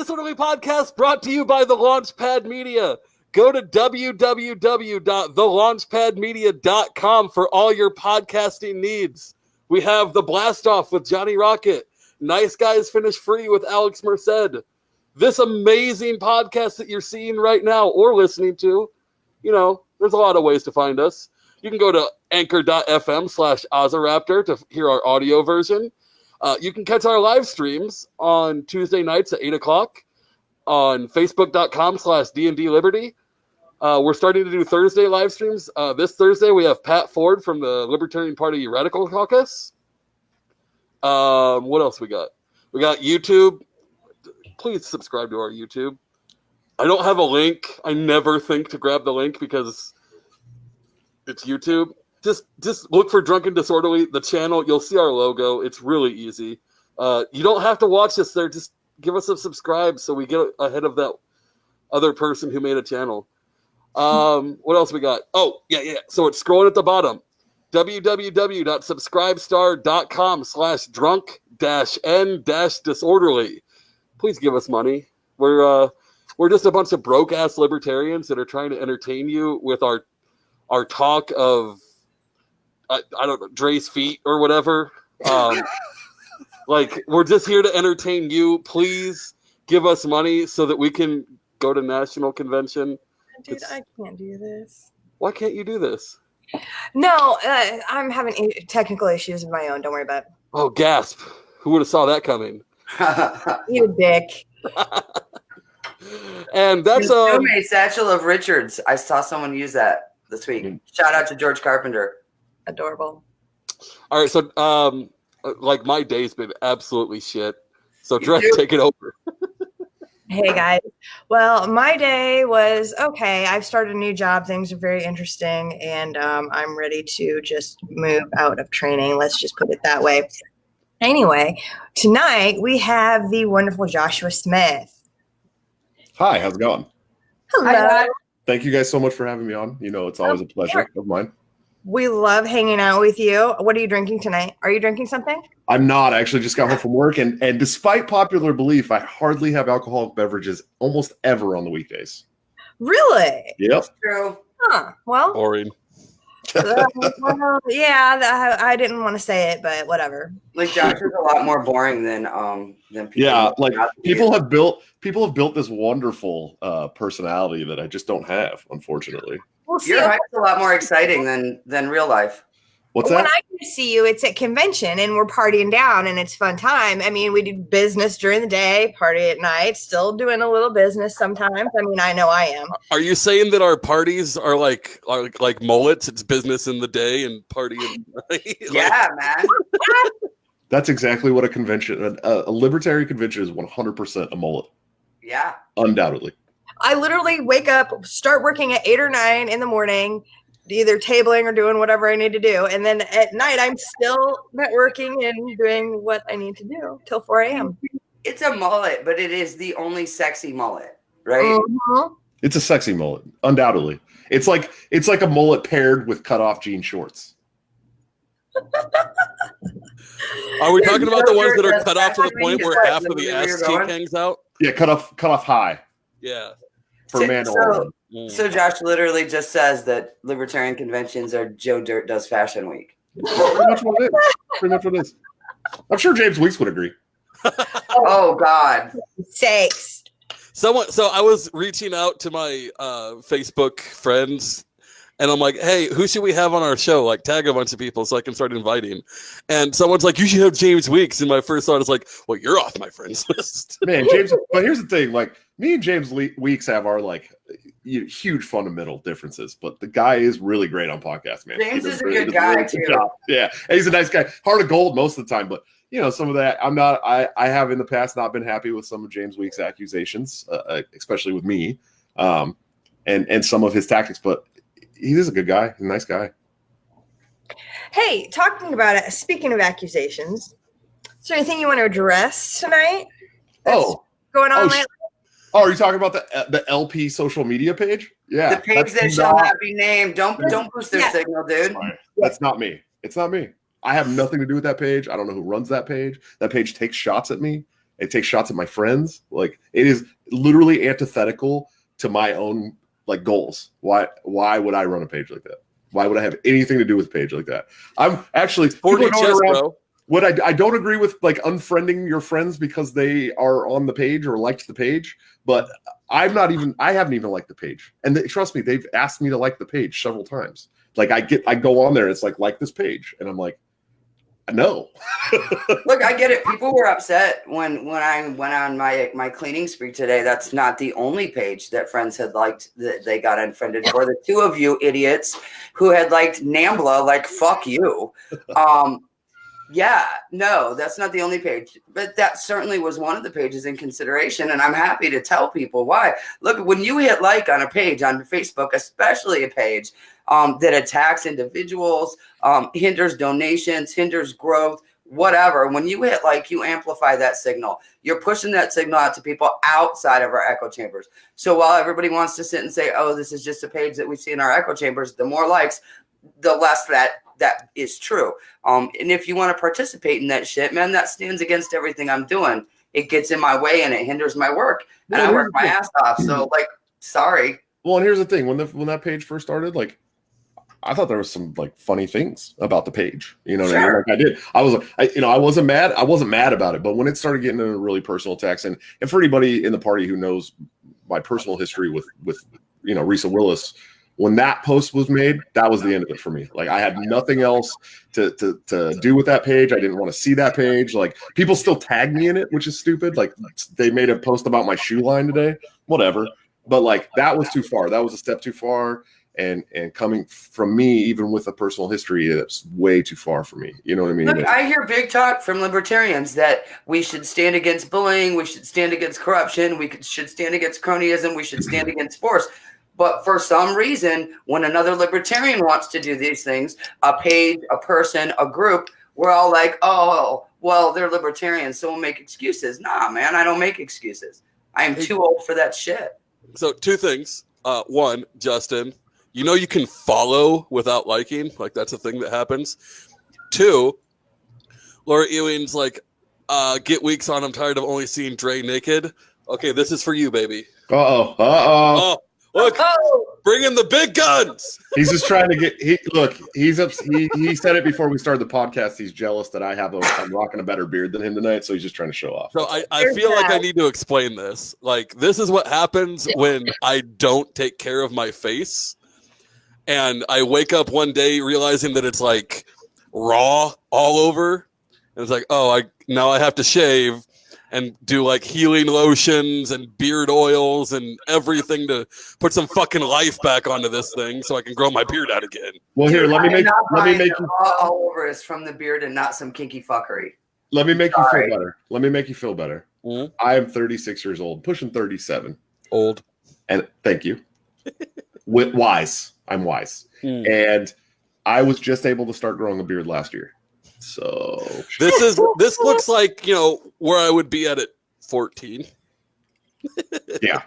Disorderly Podcast brought to you by the Launchpad Media. Go to www.thelaunchpadmedia.com for all your podcasting needs. We have The Blast Off with Johnny Rocket. Nice Guys Finish Free with Alex Merced. This amazing podcast that you're seeing right now or listening to, there's a lot of ways to find us. You can go to anchor.fm/Ozaraptor to hear our audio version. You can catch our live streams on Tuesday nights at 8 o'clock on facebook.com/D&D Liberty. We're starting to do Thursday live streams. This Thursday, we have Pat Ford from the Libertarian Party Radical Caucus. What else we got? We got YouTube. Please subscribe to our YouTube. I don't have a link. I never think to grab the link because it's YouTube. Just look for Drunken Disorderly, the channel. You'll see our logo. It's really easy. You don't have to watch us there. Just give us a subscribe so we get ahead of that other person who made a channel. What else we got? Oh, yeah. So it's scrolling at the bottom. www.subscribestar.com/drunk-n-disorderly. Please give us money. We're just a bunch of broke-ass libertarians that are trying to entertain you with our talk of I don't know, Dre's feet or whatever. We're just here to entertain you. Please give us money so that we can go to national convention. Dude, I can't do this. Why can't you do this? No, I'm having technical issues of my own. Don't worry about it. Oh, gasp. Who would have saw that coming? You dick. And that's a satchel of Richards. I saw someone use that this week. Shout out to George Carpenter. Adorable. All right, so my day's been absolutely shit. So Dre, take it over. Hey guys. Well, my day was okay. I've started a new job. Things are very interesting, and I'm ready to just move out of training. Let's just put it that way. Anyway, tonight we have the wonderful Joshua Smith. Hi, how's it going? Hello. Hi. Thank you guys so much for having me on. It's always a pleasure of mine. We love hanging out with you. What are you drinking tonight? Are you drinking something? I'm not. I actually just got home from work, and despite popular belief, I hardly have alcoholic beverages almost ever on the weekdays. Really? Yep. True. Huh. Well, Boring. Yeah, I didn't want to say it, but whatever. Like Josh is a lot more boring than people. Yeah, like people have built this wonderful personality that I just don't have, unfortunately. We'll see. Your life's a lot more exciting than real life. What's that? When I can see you, it's at convention and we're partying down and it's fun time. I mean, we do business during the day, party at night, still doing a little business sometimes. I mean, I know I am. Are you saying that our parties are like mullets? It's business in the day and party in the night? Yeah, man. That's exactly what a convention, a libertarian convention is 100% a mullet. Yeah. Undoubtedly. I literally wake up, start working at 8 or 9 in the morning, either tabling or doing whatever I need to do. And then at night, I'm still networking and doing what I need to do till 4 a.m. It's a mullet, but it is the only sexy mullet, right? Mm-hmm. It's a sexy mullet, undoubtedly. It's like a mullet paired with cut-off jean shorts. Are we talking about the ones that are cut off to the point where half of the ass cheek hangs out? Yeah, cut off high. Yeah. For man or woman. So Josh literally just says that libertarian conventions are Joe Dirt does Fashion Week. Pretty much what it is. I'm sure James Weeks would agree. Oh God. Sakes. So I was reaching out to my Facebook friends, and I'm like, hey, who should we have on our show? Like, tag a bunch of people so I can start inviting. And someone's like, you should have James Weeks. And my first thought is like, well, you're off my friends list. Man, James. But here's the thing: like, me and James Weeks have our huge fundamental differences, but the guy is really great on podcasts, man. James is a good guy too. Yeah, and he's a nice guy. Heart of gold most of the time, but some of that I have in the past not been happy with some of James Weeks' accusations, especially with me, and some of his tactics. But he is a good guy, a nice guy. Hey, talking about it, speaking of accusations, is there anything you want to address tonight? Going on lately? Oh, are you talking about the LP social media page? Yeah. The page that shall not be named. Don't boost their signal, dude. That's not me. It's not me. I have nothing to do with that page. I don't know who runs that page. That page takes shots at me. It takes shots at my friends. Like, it is literally antithetical to my own like goals. Why would I run a page like that? Why would I have anything to do with a page like that? I'm actually bro. What I don't agree with, like, unfriending your friends because they are on the page or liked the page, but I haven't even liked the page. And trust me, they've asked me to like the page several times. Like, I go on there, it's like this page, and I'm like, no. Look, I get it. People were upset when I went on my cleaning spree today. That's not the only page that friends had liked that they got unfriended for. The two of you idiots who had liked Nambla, like, fuck you. Yeah, no, that's not the only page, but that certainly was one of the pages in consideration, and I'm happy to tell people why. Look, when you hit like on a page on Facebook, especially a page that attacks individuals, hinders donations, hinders growth, whatever, when you hit like, you amplify that signal. You're pushing that signal out to people outside of our echo chambers. So while everybody wants to sit and say, oh, this is just a page that we see in our echo chambers, the more likes, the less that is true. And if you want to participate in that shit, man, that stands against everything I'm doing. It gets in my way and it hinders my work. And I work my ass off. So, like, sorry. Well, and here's the thing: when that page first started, like, I thought there was some like funny things about the page. You know what I mean? Like, I did. I was, I wasn't mad. I wasn't mad about it. But when it started getting into really personal attacks, and for anybody in the party who knows my personal history with Risa Willis. When that post was made, that was the end of it for me. Like, I had nothing else to do with that page. I didn't want to see that page. Like, people still tag me in it, which is stupid. Like, they made a post about my shoe line today, whatever. But like, that was too far. That was a step too far. And coming from me, even with a personal history, it's way too far for me. You know what I mean? Look, I hear big talk from libertarians that we should stand against bullying, we should stand against corruption, should stand against cronyism, we should stand against force. But for some reason, when another libertarian wants to do these things, a page, a person, a group, we're all like, oh, well, they're libertarians, so we'll make excuses. Nah, man, I don't make excuses. I am too old for that shit. So 2 things. One, Justin, you can follow without liking. Like, that's a thing that happens. 2, Laura Ewing's like, get weeks on. I'm tired of only seeing Dre naked. Okay, this is for you, baby. Uh-oh. Look, bring in the big guns. He's just trying to get. He said it before we started the podcast. He's jealous that I'm rocking a better beard than him tonight, so he's just trying to show off. So I feel like I need to explain this. Like, this is what happens when I don't take care of my face, and I wake up one day realizing that it's like raw all over, and it's like, oh, now I have to shave. And do like healing lotions and beard oils and everything to put some fucking life back onto this thing so I can grow my beard out again. Well, here, let me make you all over is from the beard and not some kinky fuckery. Let me make you feel better. Let me make you feel better. Mm-hmm. I am 36 years old, pushing 37. Old. And thank you. Wise. I'm wise. And I was just able to start growing a beard last year. So this looks like, where I would be at 14. Yeah.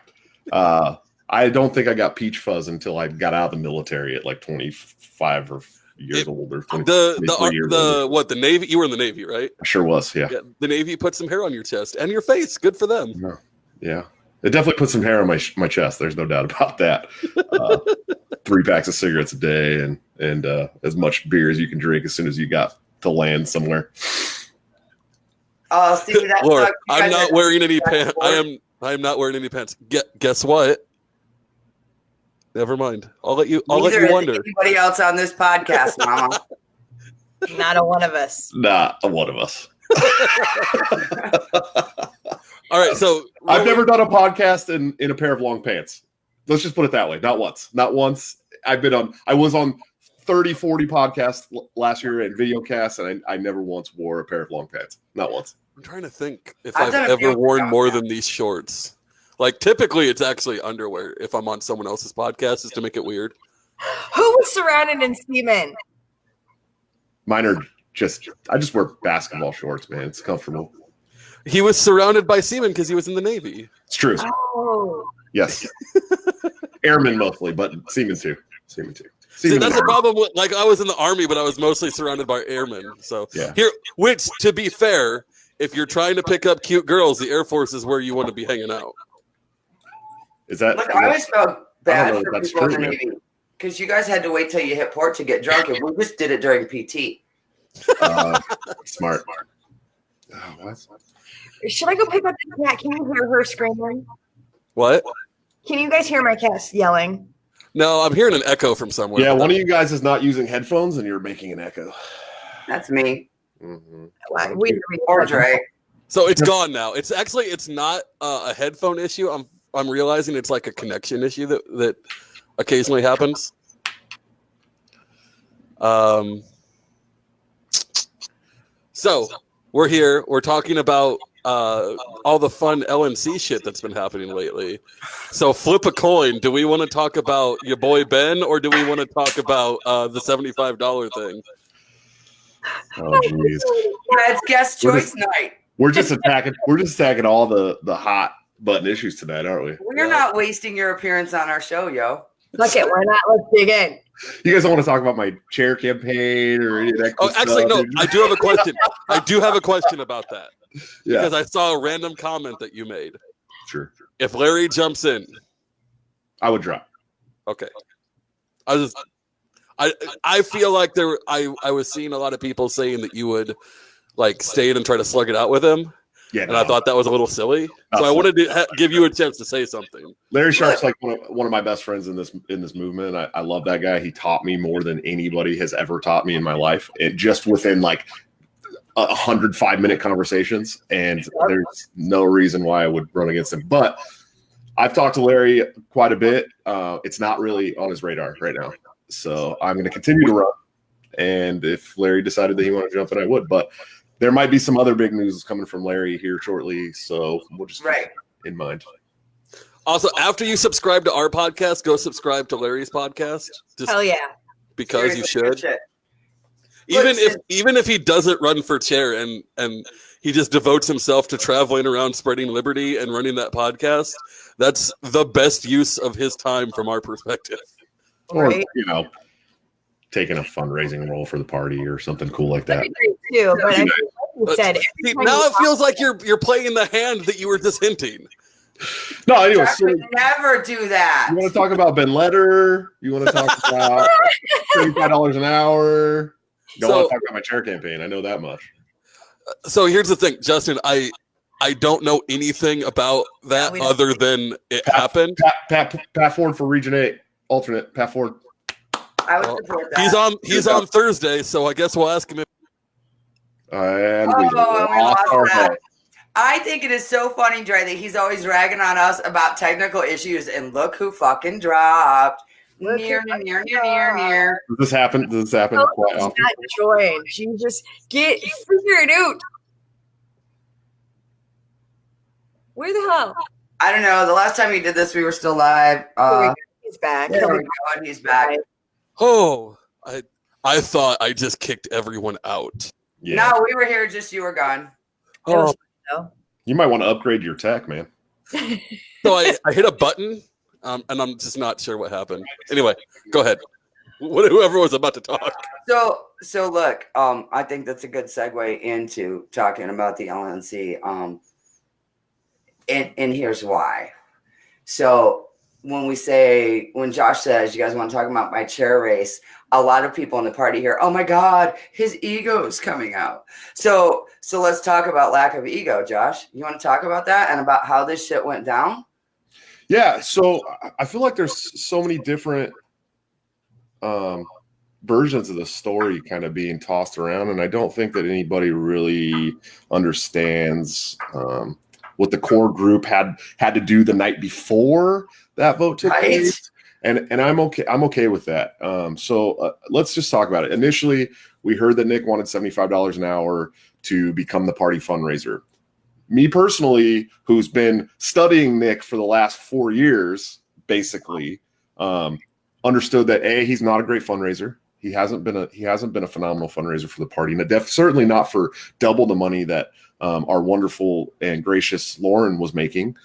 I don't think I got peach fuzz until I got out of the military at like 25 or years old or 23 years old. What, the Navy? You were in the Navy, right? I sure was, yeah. The Navy put some hair on your chest and your face. Good for them. Yeah. It definitely put some hair on my chest. There's no doubt about that. 3 packs of cigarettes a day and as much beer as you can drink as soon as you got to land somewhere. Oh, see, that's Lord, I'm not wearing any pants. I am not wearing any pants. Guess what? Never mind. I'll let you wonder. Anybody else on this podcast, Mama? Not a one of us. Not a one of us. All right, so I've never done a podcast in a pair of long pants. Let's just put it that way. Not once. I was on 30, 40 podcasts last year and video casts, and I never once wore a pair of long pants. Not once. I'm trying to think if I've ever worn more than these shorts. Like, typically it's actually underwear if I'm on someone else's podcast, is to make it weird. Who was surrounded in semen? Mine are I just wear basketball shorts, man. It's comfortable. He was surrounded by semen because he was in the Navy. It's true. Oh. Yes. Airmen mostly, but seamen too. See, that's the problem with, like, I was in the Army, but I was mostly surrounded by airmen. So yeah. which, to be fair, if you're trying to pick up cute girls, the Air Force is where you want to be hanging out. Is that? Look, I always felt I bad don't know for if that's people in true, the man. Navy because you guys had to wait till you hit port to get drunk, and we just did it during PT. Smart. Oh, what? Should I go pick up the cat? Can you hear her screaming? What? Can you guys hear my cat yelling? No, I'm hearing an echo from somewhere. Yeah, but one of you guys is not using headphones, and you're making an echo. That's me Mm-hmm. or Dre. So it's gone now. It's not a headphone issue. I'm realizing it's like a connection issue that occasionally happens. So we're here. We're talking about all the fun LNC shit that's been happening lately. So flip a coin. Do we want to talk about your boy Ben, or do we want to talk about the $75 thing? Oh, jeez. Yeah, it's guest choice night. We're just attacking all the hot button issues tonight, aren't we? We're not wasting your appearance on our show, yo. Look at why not? Let's dig in. You guys don't want to talk about my chair campaign or any of that? Oh, good actually, stuff? no. I do have a question. I do have a question about that Yeah, because I saw a random comment that you made. sure. If Larry jumps in, I would drop. okay. I feel like I was seeing a lot of people saying that you would like stay in and try to slug it out with him, Yeah, and I thought that was a little silly. No, So I wanted to give you a chance to say something. Larry Sharp's like one of my best friends in this movement. I love that guy. He taught me more than anybody has ever taught me in my life. It just within like 105-minute conversations, and there's no reason why I would run against him. But I've talked to Larry quite a bit. It's not really on his radar right now, so I'm going to continue to run. And if Larry decided that he wanted to jump in, I would. But there might be some other big news coming from Larry here shortly, so we'll just keep it in mind. Also, after you subscribe to our podcast, go subscribe to Larry's podcast. Just Hell yeah. because Seriously, you should. good shit. Even if he doesn't run for chair and he just devotes himself to traveling around spreading liberty and running that podcast, that's the best use of his time from our perspective. Or, Right. taking a fundraising role for the party or something cool like that. That'd be great too. But like you said, See, now it feels like you're playing the hand that you were just hinting. No, anyway, Jack so would never do that. you want to talk about Ben Letter? You want to talk about $35 an hour? Don't want to talk about my chair campaign. I know that much. So here's the thing, Justin. I don't know anything about that we don't. other than it happened. Pat Ford for Region 8, alternate Pat Ford. I would support that. He's on Thursday, so I guess we'll ask him. And we we lost our that. head. I think it is so funny, Dre, that he's always ragging on us about technical issues, and look who fucking dropped. Near. Does this happen? Does this happen quite she's often? not joined. She just figure it out. Where the hell? I don't know. The last time he did this, we were still live. He's back. There we go, and he's back. Oh, I thought I just kicked everyone out. Yeah. No, we were here, just you were gone. Oh, You might want to upgrade your tech, man. so I hit a button, and I'm just not sure what happened. Anyway, go ahead. Whoever was about to talk. So look, I think that's a good segue into talking about the LNC. And here's why. So when Josh says, you guys want to talk about my chair race, a lot of people in the party here, oh my God, his ego is coming out. So let's talk about lack of ego, Josh. You want to talk about that and about how this shit went down? Yeah, so I feel like there's so many different versions of the story kind of being tossed around, and I don't think that anybody really understands what the core group had to do the night before that vote took place. And I'm okay with that. So let's just talk about it. Initially, we heard that Nick wanted $75 an hour to become the party fundraiser. Me personally, who's been studying Nick for the last 4 years, basically, understood that he's not a great fundraiser. He hasn't been a phenomenal fundraiser for the party, and certainly not for double the money that our wonderful and gracious Lauren was making.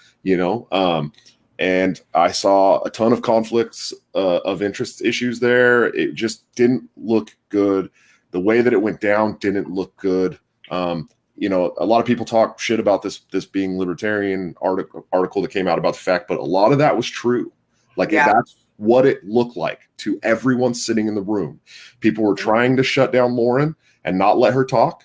And I saw a ton of conflicts of interest issues there. It just didn't look good. The way that it went down didn't look good. a lot of people talk shit about this being libertarian article that came out about the fact, but a lot of that was true. Like that's what it looked like to everyone sitting in the room. People were trying to shut down Lauren and not let her talk,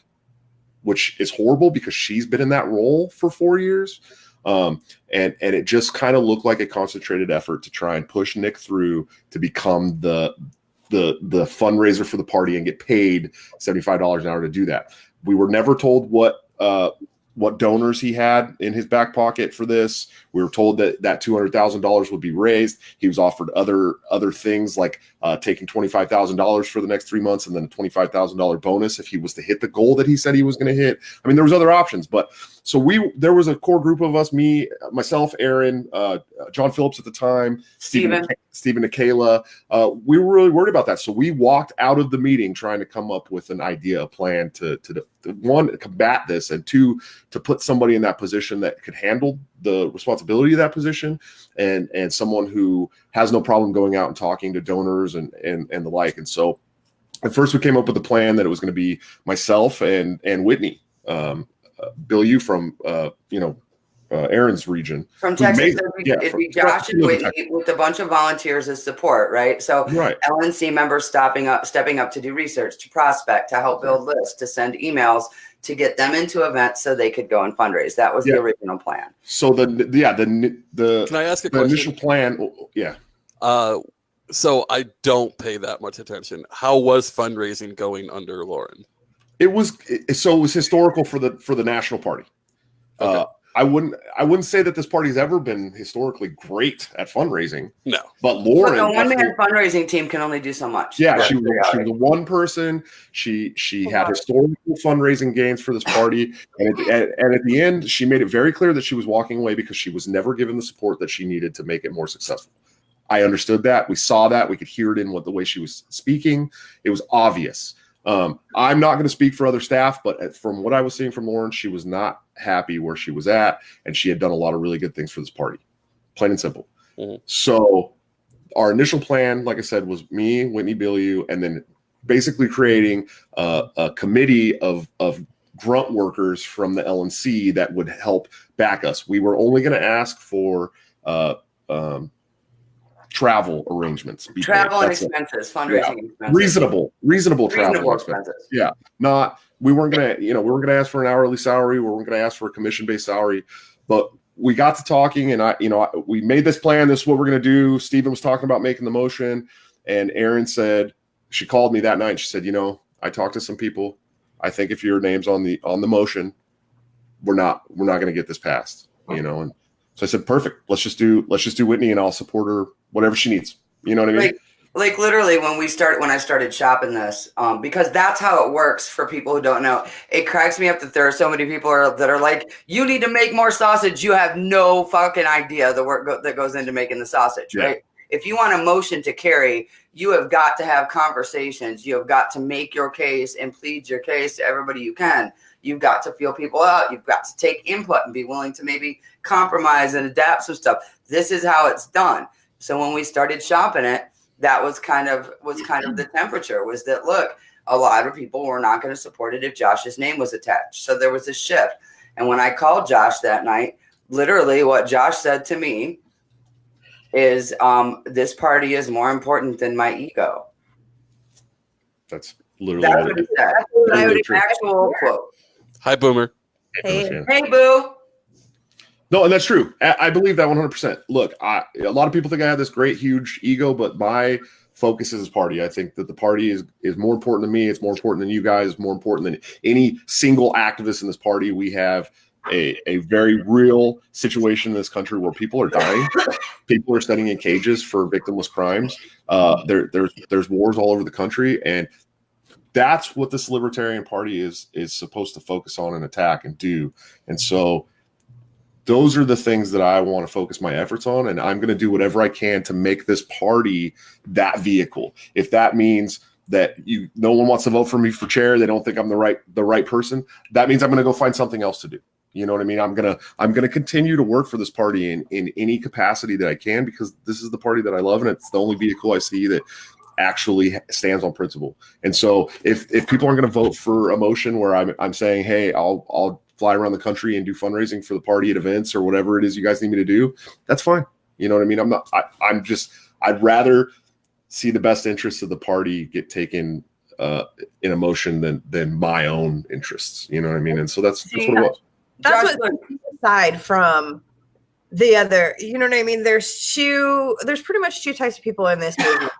which is horrible because she's been in that role for 4 years. And it just kind of looked like a concentrated effort to try and push Nick through to become the fundraiser for the party and get paid $75 an hour to do that. We were never told what donors he had in his back pocket for this. We were told that $200,000 would be raised. He was offered other things like taking $25,000 for the next 3 months and then a $25,000 bonus if he was to hit the goal that he said he was going to hit. I mean, there was other options, but so there was a core group of us, me, myself, Aaron, John Phillips at the time, Stephen and Kayla. We were really worried about that. So we walked out of the meeting trying to come up with an idea, a plan to one, combat this, and two, to put somebody in that position that could handle the responsibility of that position and someone who has no problem going out and talking to donors and the like. And so at first we came up with a plan that it was going to be myself and Whitney, Bill, you from Aaron's region from Texas. It'd be Josh and Whitney with a bunch of volunteers as support, right? So LNC members stepping up to do research, to prospect, to help build lists, to send emails, to get them into events so they could go and fundraise. That was the original plan. So the can I ask a question? Initial plan, So I don't pay that much attention. How was fundraising going under Lauren? It was historical for the national party. Okay. I wouldn't say that this party has ever been historically great at fundraising. No, but Lauren, a one-man fundraising team can only do so much. Yeah, she was the one person. She had historical fundraising gains for this party, and at the end, she made it very clear that she was walking away because she was never given the support that she needed to make it more successful. I understood that. We saw that. We could hear it in the way she was speaking. It was obvious. I'm not going to speak for other staff, but from what I was seeing from Lauren, she was not happy where she was at, and she had done a lot of really good things for this party, plain and simple. Mm-hmm. So our initial plan, like I said, was me, Whitney, Billy, and then basically creating a committee of grunt workers from the LNC that would help back us. We were only going to ask for travel arrangements. Travel and expenses, fundraising expenses. Reasonable travel expenses. Yeah. We weren't gonna ask for an hourly salary, we weren't gonna ask for a commission-based salary, but we got to talking and we made this plan, this is what we're gonna do. Stephen was talking about making the motion, and Aaron said, she called me that night and she said, I talked to some people. I think if your name's on the motion, we're not gonna get this passed. And so I said, perfect. Let's just do Whitney, and I'll support her whatever she needs. You know what I mean? Like literally when I started shopping this, because that's how it works for people who don't know. It cracks me up that there are so many people that are like, you need to make more sausage. You have no fucking idea the work that goes into making the sausage, right? If you want a motion to carry, you have got to have conversations. You have got to make your case and plead your case to everybody you can. You've got to feel people out. You've got to take input and be willing to maybe compromise and adapt some stuff. This is how it's done. So when we started shopping it, that was kind of the temperature, was that, look, a lot of people were not going to support it if Josh's name was attached. So there was a shift. And when I called Josh that night, literally what Josh said to me is, this party is more important than my ego. That's literally what he said. That's an actual quote. Hi, Boomer. Hey, Boo. No, and that's true. I believe that 100%. Look, a lot of people think I have this great, huge ego, but my focus is this party. I think that the party is more important than me. It's more important than you guys, more important than any single activist in this party. We have a very real situation in this country where people are dying. People are standing in cages for victimless crimes. There's wars all over the country, and that's what this Libertarian Party is supposed to focus on and attack and do. And so those are the things that I want to focus my efforts on, and I'm going to do whatever I can to make this party that vehicle. If that means that no one wants to vote for me for chair, they don't think I'm the right person, that means I'm going to go find something else to do. You know what I mean? I'm gonna continue to work for this party in any capacity that I can, because this is the party that I love, and it's the only vehicle I see that actually stands on principle. And so if people aren't going to vote for a motion where I'm saying, hey, I'll fly around the country and do fundraising for the party at events or whatever it is you guys need me to do, that's fine. You know what I mean? I'd rather see the best interests of the party get taken in a motion than my own interests. You know what I mean? And so that's what it was. That's what aside from the other, you know what I mean? There's pretty much two types of people in this movement.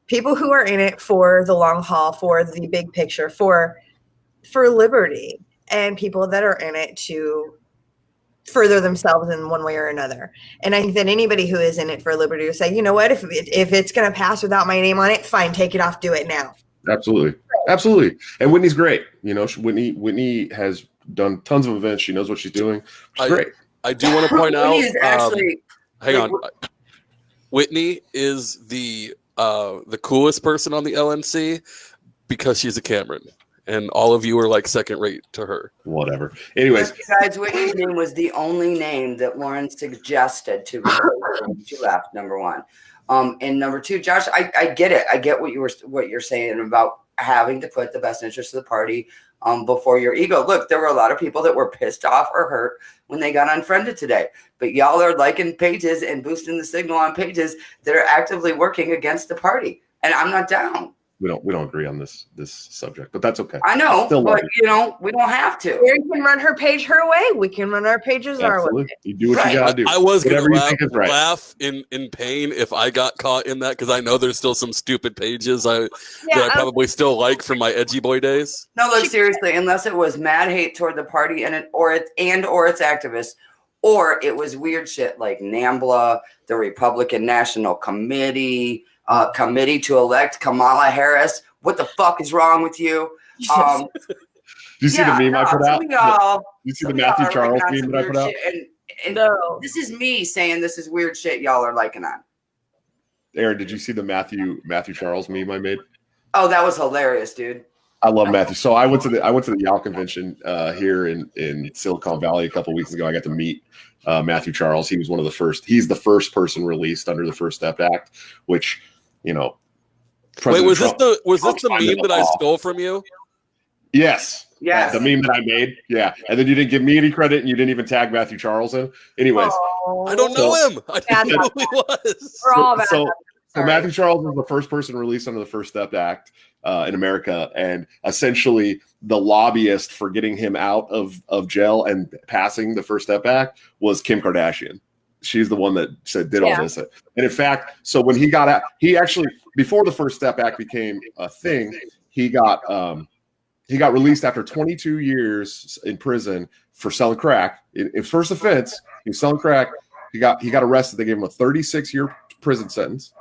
People who are in it for the long haul, for the big picture, for liberty, and people that are in it to further themselves in one way or another. And I think that anybody who is in it for liberty will say, you know what, if it's going to pass without my name on it, fine, take it off, do it now. Absolutely. Absolutely. And Whitney's great. You know, Whitney has done tons of events. She knows what she's doing. She's great. I do want to point out, actually, hang on. Whitney is the coolest person on the LNC because she's a Cameron. And all of you are like second rate to her. Whatever. Anyways, guys, Whitney's name was the only name that Lauren suggested to she left. Number one, and number two, Josh, I get it. I get what you're saying about having to put the best interest of the party before your ego. Look, there were a lot of people that were pissed off or hurt when they got unfriended today. But y'all are liking pages and boosting the signal on pages that are actively working against the party, and I'm not down. We don't agree on this subject, but that's okay. I know, but we don't have to. Mary can run her page her way. We can run our pages our way. You do what you gotta do. I was gonna right. laugh in pain if I got caught in that because I know there's still some stupid pages that I probably still like from my edgy boy days. No, look, seriously, unless it was mad hate toward the party or its activists, or it was weird shit like NAMBLA, the Republican National Committee. Committee to elect Kamala Harris. What the fuck is wrong with you? Do you see the meme I put out? You see the Matthew Charles meme that I put out? And this is me saying this is weird shit y'all are liking on. Aaron, did you see the Matthew Charles meme I made? Oh, that was hilarious, dude. I love Matthew. So I went to the YAL convention here in Silicon Valley a couple of weeks ago. I got to meet Matthew Charles. He was one of the first. He's the first person released under the First Step Act, which, you know. Wait, was this the meme that I stole from you? Yes. Yes. The meme that I made. Yeah. And then you didn't give me any credit and you didn't even tag Matthew Charles in. Anyways. I don't know him. I didn't know who he was. So Matthew Charles was the first person released under the First Step Act in America. And essentially the lobbyist for getting him out of jail and passing the First Step Act was Kim Kardashian. She's the one that did all this. And in fact, so when he got out, he actually, before the First Step Act became a thing, he got released after 22 years in prison for selling crack. In first offense, he was selling crack. He got arrested. They gave him a 36-year prison sentence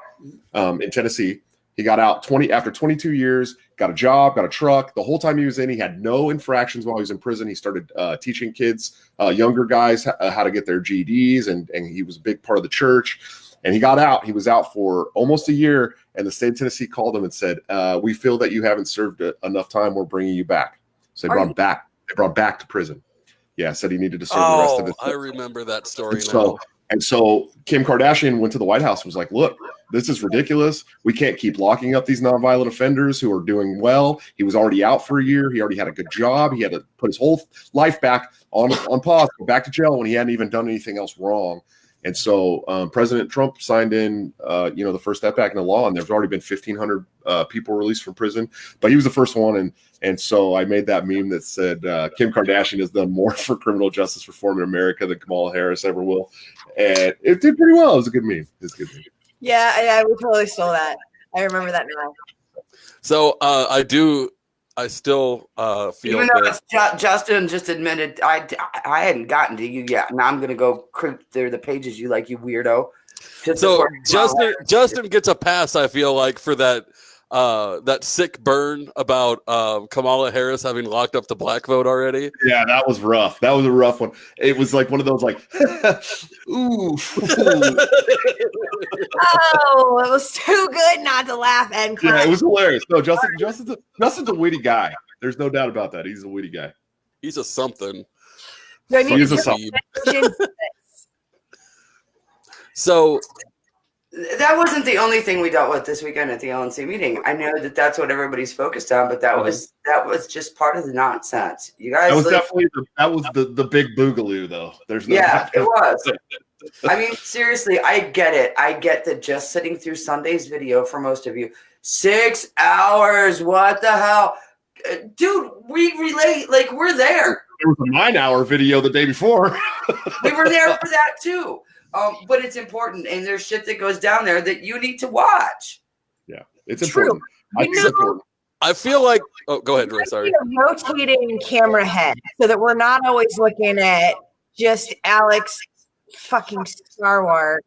in Tennessee. He got out after 22 years, got a job, got a truck. The whole time he was in, he had no infractions while he was in prison. He started teaching kids, younger guys, how to get their GEDs, and he was a big part of the church. And he got out. He was out for almost a year, and the state of Tennessee called him and said, "We feel that you haven't served enough time. We're bringing you back." So they brought him back. They brought him back to prison. Yeah, said he needed to serve the rest of his life. I remember that story now. And so Kim Kardashian went to the White House and was like, look, this is ridiculous. We can't keep locking up these nonviolent offenders who are doing well. He was already out for a year. He already had a good job. He had to put his whole life back on pause, go back to jail when he hadn't even done anything else wrong. And so President Trump signed in, the First Step Act into law, and there's already been 1,500 people released from prison. But he was the first one, and so I made that meme that said Kim Kardashian has done more for criminal justice reform in America than Kamala Harris ever will, and it did pretty well. It was a good meme. Yeah, we totally stole that. I remember that now. So I still feel even though Justin just admitted I hadn't gotten to you yet. Now I'm going to go creep through the pages you like, you weirdo. So Justin gets a pass, I feel like, for that sick burn about Kamala Harris having locked up the black vote already. Yeah, that was rough. That was a rough one. It was like one of those like, ooh. Oh, it was too good not to laugh and cry. Yeah, it was hilarious. No, Justin's a witty guy. There's no doubt about that. He's a witty guy. He's a something. He's a something. So That wasn't the only thing we dealt with this weekend at the LNC meeting. I know that that's what everybody's focused on, but that was just part of the nonsense. You guys, That was definitely the big boogaloo, though. There's no yeah, it was. I mean, seriously, I get it. I get that just sitting through Sunday's video for most of you, 6 hours. What the hell, dude? We relate. Like, we're there. There was a 9-hour video the day before. We were there for that too. But it's important, and there's shit that goes down there that you need to watch. Yeah, it's True. important. I feel like. Oh, go ahead, Ray. Sorry. A rotating camera head so that we're not always looking at just Alex fucking Star Wars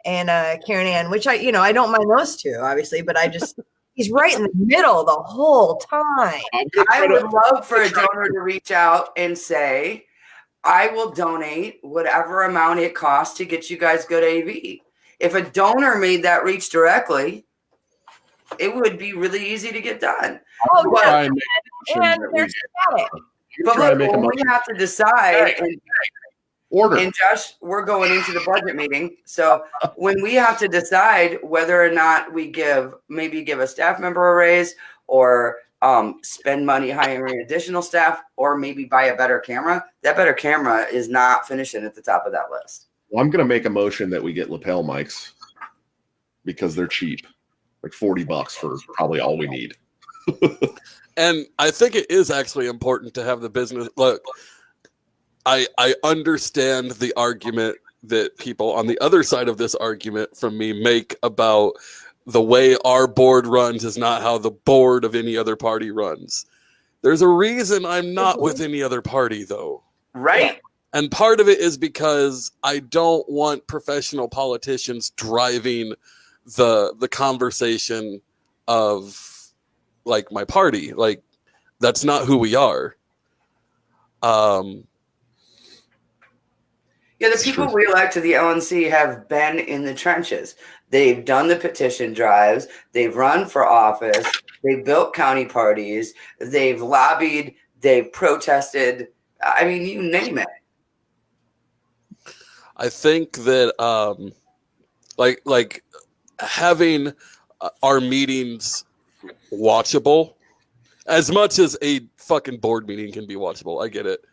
and Karen Ann, which I don't mind those two, obviously, but he's right in the middle the whole time. I would love for a donor to reach out and say, I will donate whatever amount it costs to get you guys good AV. If a donor made that reach directly, it would be really easy to get done. Oh, But- yeah. And there's static. But look, when we have to decide, and Josh, we're going into the budget meeting. So when we have to decide whether or not we maybe give a staff member a raise or spend money hiring additional staff or maybe buy a better camera, that better camera is not finishing at the top of that list. Well, I'm going to make a motion that we get lapel mics because they're cheap, like $40 for probably all we need. And I think it is actually important to have the business. Look, I understand the argument that people on the other side of this argument from me make about the way our board runs is not how the board of any other party runs. There's a reason I'm not with any other party, though. Right. And part of it is because I don't want professional politicians driving the conversation of like my party. Like, that's not who we are. Yeah, the people we elect to the LNC have been in the trenches. They've done the petition drives. They've run for office. They've built county parties. They've lobbied. They've protested. I mean, you name it. I think that like having our meetings watchable, as much as a fucking board meeting can be watchable. I get it.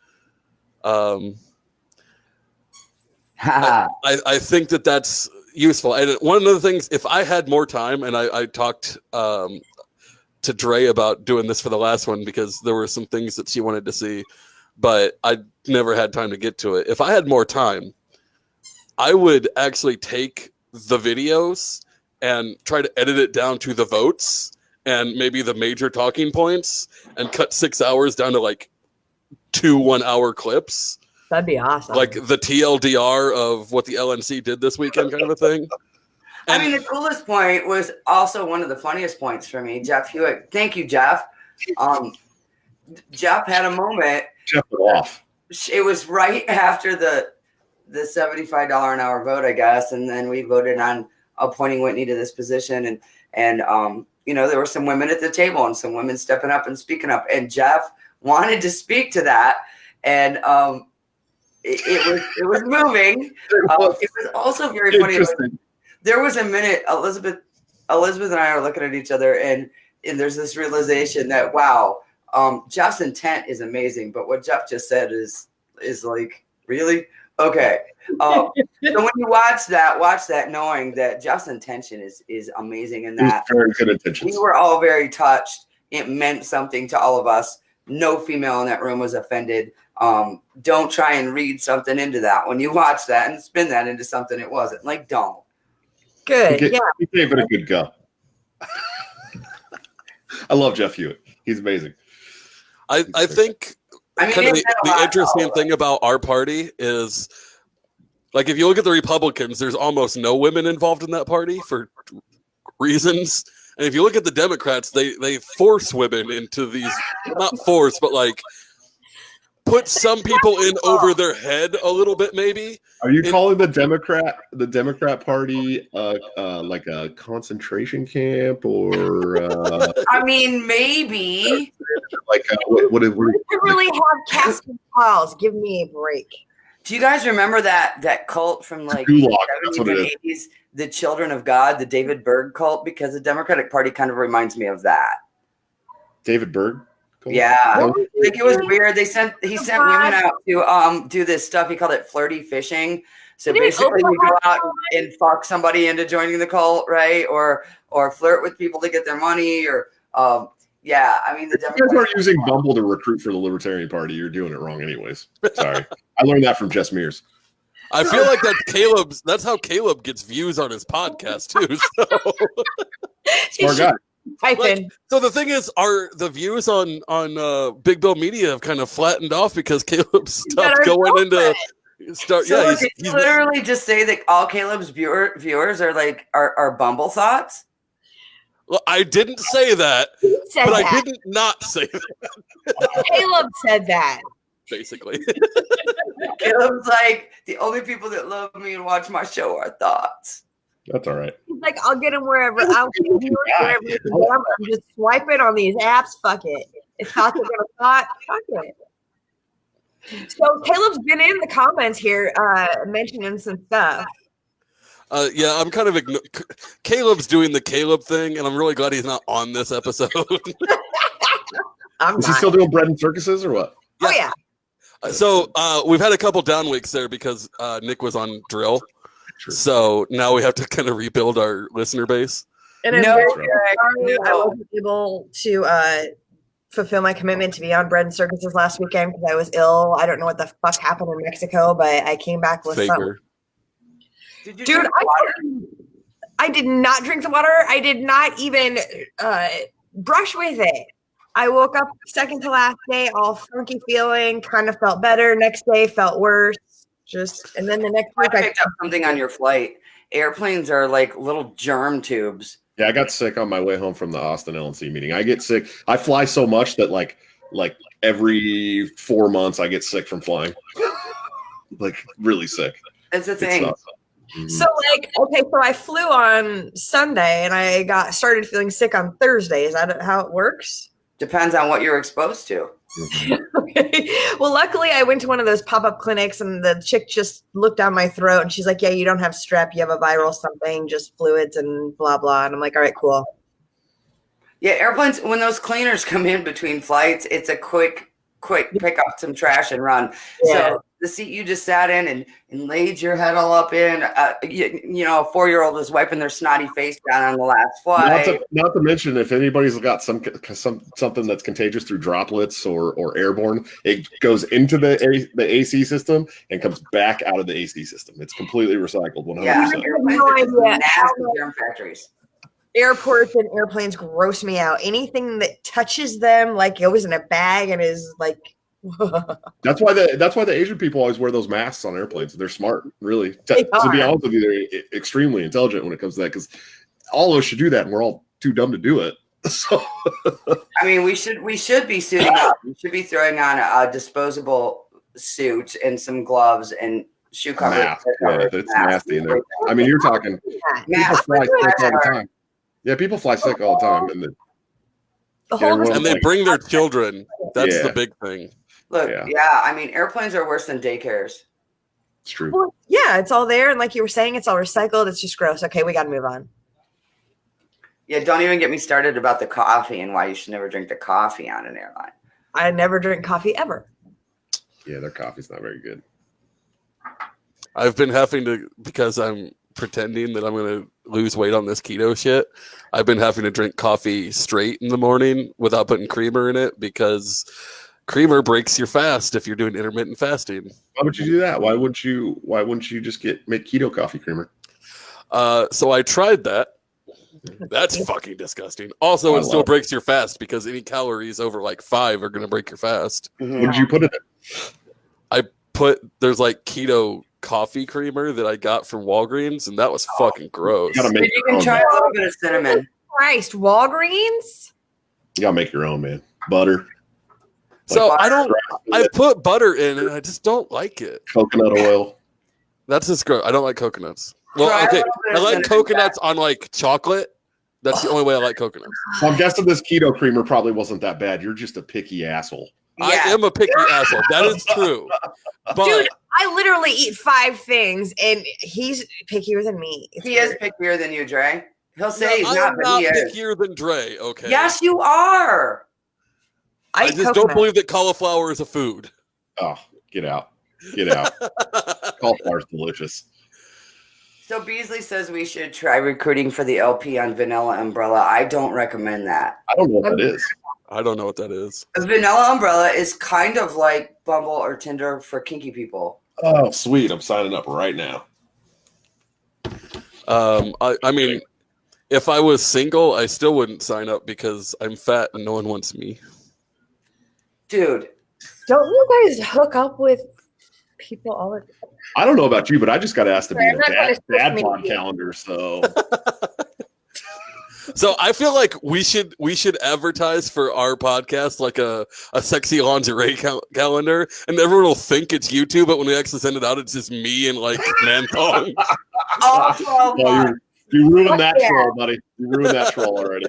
I think that that's useful. And one of the things, if I had more time, and I talked to Dre about doing this for the last one because there were some things that she wanted to see, but I never had time to get to it. If I had more time, I would actually take the videos and try to edit it down to the votes and maybe the major talking points and cut 6 hours down to like 2 1-hour clips. That'd be awesome. Like the TLDR of what the LNC did this weekend kind of a thing. I mean, the coolest point was also one of the funniest points for me, Jeff Hewitt. Thank you, Jeff. Jeff had a moment. Jeff it off. It was right after the $75 an hour vote, I guess, and then we voted on appointing Whitney to this position, and there were some women at the table and some women stepping up and speaking up, and Jeff wanted to speak to that, and it was moving. It was also very funny. There was a minute, Elizabeth and I are looking at each other, and there's this realization that, wow, Jeff's intent is amazing, but what Jeff just said is like, really? Okay. So when you watch that knowing that Jeff's intention is amazing, and that very good intentions. We were all very touched. It meant something to all of us. No female in that room was offended. Don't try and read something into that when you watch that and spin that into something it wasn't. Like, don't. Good. He gave it a good go. I love Jeff Hewitt. He's amazing. I think kind of the interesting thing about our party is, like, if you look at the Republicans, there's almost no women involved in that party for reasons. And if you look at the Democrats, they force women into these, not force, but like put some people in over their head a little bit, maybe. Are you calling the Democrat Party like a concentration camp, or? I mean, maybe. Like what we really have casting calls. Give me a break. Do you guys remember that cult from like Gulag, the that's 70s what it and is. 80s, the Children of God, the David Berg cult? Because the Democratic Party kind of reminds me of that. David Berg. Cool. Yeah, No, like it was weird. He sent women out to do this stuff. He called it flirty fishing. So basically, you go out and fuck somebody into joining the cult, right? Or flirt with people to get their money, or yeah. I mean, the if you guys are using Bumble to recruit for the Libertarian Party, you're doing it wrong, anyways. Sorry, I learned that from Jess Mears. I feel like that's how Caleb gets views on his podcast too. So. Smart guy. So the thing is, the views on Big Bill Media have kind of flattened off because Caleb stopped going into start. So Yeah, he's literally just say that all Caleb's viewers are like are Bumble thoughts. Well, I didn't say that, but I didn't not say that. Caleb said that. Basically. Caleb's like, the only people that love me and watch my show are thoughts. That's all right. He's like, I'll get them wherever. I'll get them wherever you can get them. I'm just swiping on these apps. Fuck it. If thoughts are gonna thought, fuck it. So Caleb's been in the comments here, mentioning some stuff. Yeah, I'm kind of Caleb's doing the Caleb thing, and I'm really glad he's not on this episode. Is he still doing bread and circuses or what? Oh yeah. So we've had a couple down weeks there because Nick was on drill. True. So now we have to kind of rebuild our listener base. And I'm very sorry I wasn't able to fulfill my commitment to be on Bread and Circuses last weekend because I was ill. I don't know what the fuck happened in Mexico, but I came back with something. Dude, I did not drink the water. I did not even brush with it. I woke up second to last day, all funky feeling, kind of felt better. Next day felt worse. And then the next week I picked up something on your flight. Airplanes are like little germ tubes. Yeah, I got sick on my way home from the Austin LNC meeting. I get sick. I fly so much that like every 4 months I get sick from flying. Like really sick. It's a thing. So so I flew on Sunday and I started feeling sick on Thursday. Is that how it works? Depends on what you're exposed to. Okay. Well, luckily I went to one of those pop-up clinics and the chick just looked down my throat and she's like, yeah, you don't have strep. You have a viral something, just fluids and blah, blah. And I'm like, all right, cool. Yeah. Airplanes, when those cleaners come in between flights, it's a quick pick up some trash and run. Yeah. So the seat you just sat in and laid your head all up in, a 4-year-old was wiping their snotty face down on the last flight. Not to mention, if anybody's got something that's contagious through droplets or airborne, it goes into the AC system and comes back out of the AC system. It's completely recycled. 100%. Yeah, nasty germ factories. Airports and airplanes gross me out. Anything that touches them, like it was in a bag and is like. That's why the Asian people always wear those masks on airplanes. They're smart, really. To be honest with you, they're extremely intelligent when it comes to that. Because all of us should do that, and we're all too dumb to do it. So, I mean, we should be suiting up. We should be throwing on a disposable suit and some gloves and shoe covers. Yeah, it's nasty in there. I mean, you're talking people fly sick all the time. Yeah, people fly sick all the time, and they bring their children. That's the big thing. Look, I mean, airplanes are worse than daycares. It's true. Well, yeah, it's all there, and like you were saying, it's all recycled. It's just gross. Okay, we got to move on. Yeah, don't even get me started about the coffee and why you should never drink the coffee on an airline. I never drink coffee ever. Yeah, their coffee's not very good. I've been having to, because I'm pretending that I'm going to lose weight on this keto shit, I've been having to drink coffee straight in the morning without putting creamer in it because creamer breaks your fast if you're doing intermittent fasting. Why would you do that? Why wouldn't you just make keto coffee creamer? So I tried that. That's fucking disgusting. Also, it still breaks your fast because any calories over like 5 are going to break your fast. Mm-hmm. What did you put in it? There's like keto coffee creamer that I got from Walgreens, and that was fucking gross. You can try a little bit of cinnamon. Christ, Walgreens? You gotta make your own, man. Butter. So I put butter in and I just don't like it. Coconut oil. That's just gross. I don't like coconuts. Well, okay. I like coconuts on like chocolate. That's the only way I like coconuts. So I'm guessing this keto creamer probably wasn't that bad. You're just a picky asshole. Yeah. I am a picky asshole. That is true. But dude, I literally eat 5 things, and he's pickier than me. He is pickier than you, Dre. He'll say he's I'm not, but he is. pickier than Dre. Okay. Yes, you are. I just don't believe that cauliflower is a food. Oh, get out. Get out. Cauliflower's delicious. So Beasley says we should try recruiting for the LP on Vanilla Umbrella. I don't recommend that. I don't know what that is. I don't know what that is. Vanilla Umbrella is kind of like Bumble or Tinder for kinky people. Oh, sweet. I'm signing up right now. I mean, if I was single, I still wouldn't sign up because I'm fat and no one wants me. Dude. Don't you guys hook up with people all the time? I don't know about you, but I just got asked to be in a dad bod me. calendar, so So I feel like we should advertise for our podcast like a sexy lingerie calendar, and everyone will think it's YouTube, but when we actually send it out, it's just me and like man thongs. You ruined that troll, buddy. You ruined that troll already.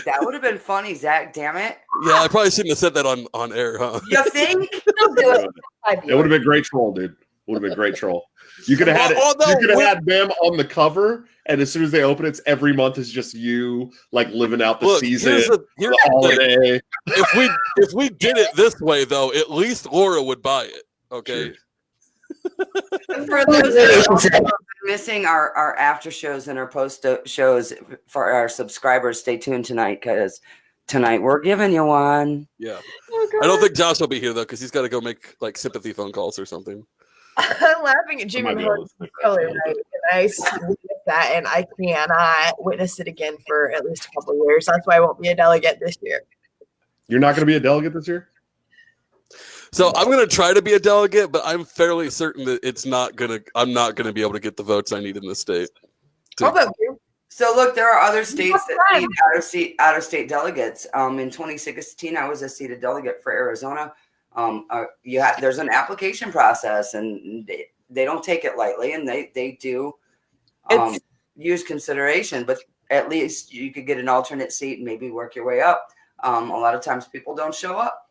That would have been funny, Zach. Damn it. Yeah, I probably shouldn't have said that on air, huh? You think? It would have been great troll, dude. Would have been great troll. You could have had had them on the cover, and as soon as they open it, every month is just you like living out the season, here's the holiday. If we did it this way, though, at least Laura would buy it. Okay. For those that are missing our after shows and our post shows for our subscribers, stay tuned tonight because tonight we're giving you one. Yeah. I don't think Josh will be here though because he's got to go make like sympathy phone calls or something. I'm laughing at Jimmy. Totally right. And I witnessed that, and I cannot witness it again for at least a couple of years. That's why I won't be a delegate this year. You're not going to be a delegate this year? So I'm going to try to be a delegate, but I'm fairly certain that I'm not going to be able to get the votes I need in this state. How about you? So look, there are other states that need out of state delegates. In 2016, I was a seated delegate for Arizona. There's an application process, and they don't take it lightly, and they do use consideration. But at least you could get an alternate seat and maybe work your way up. A lot of times people don't show up.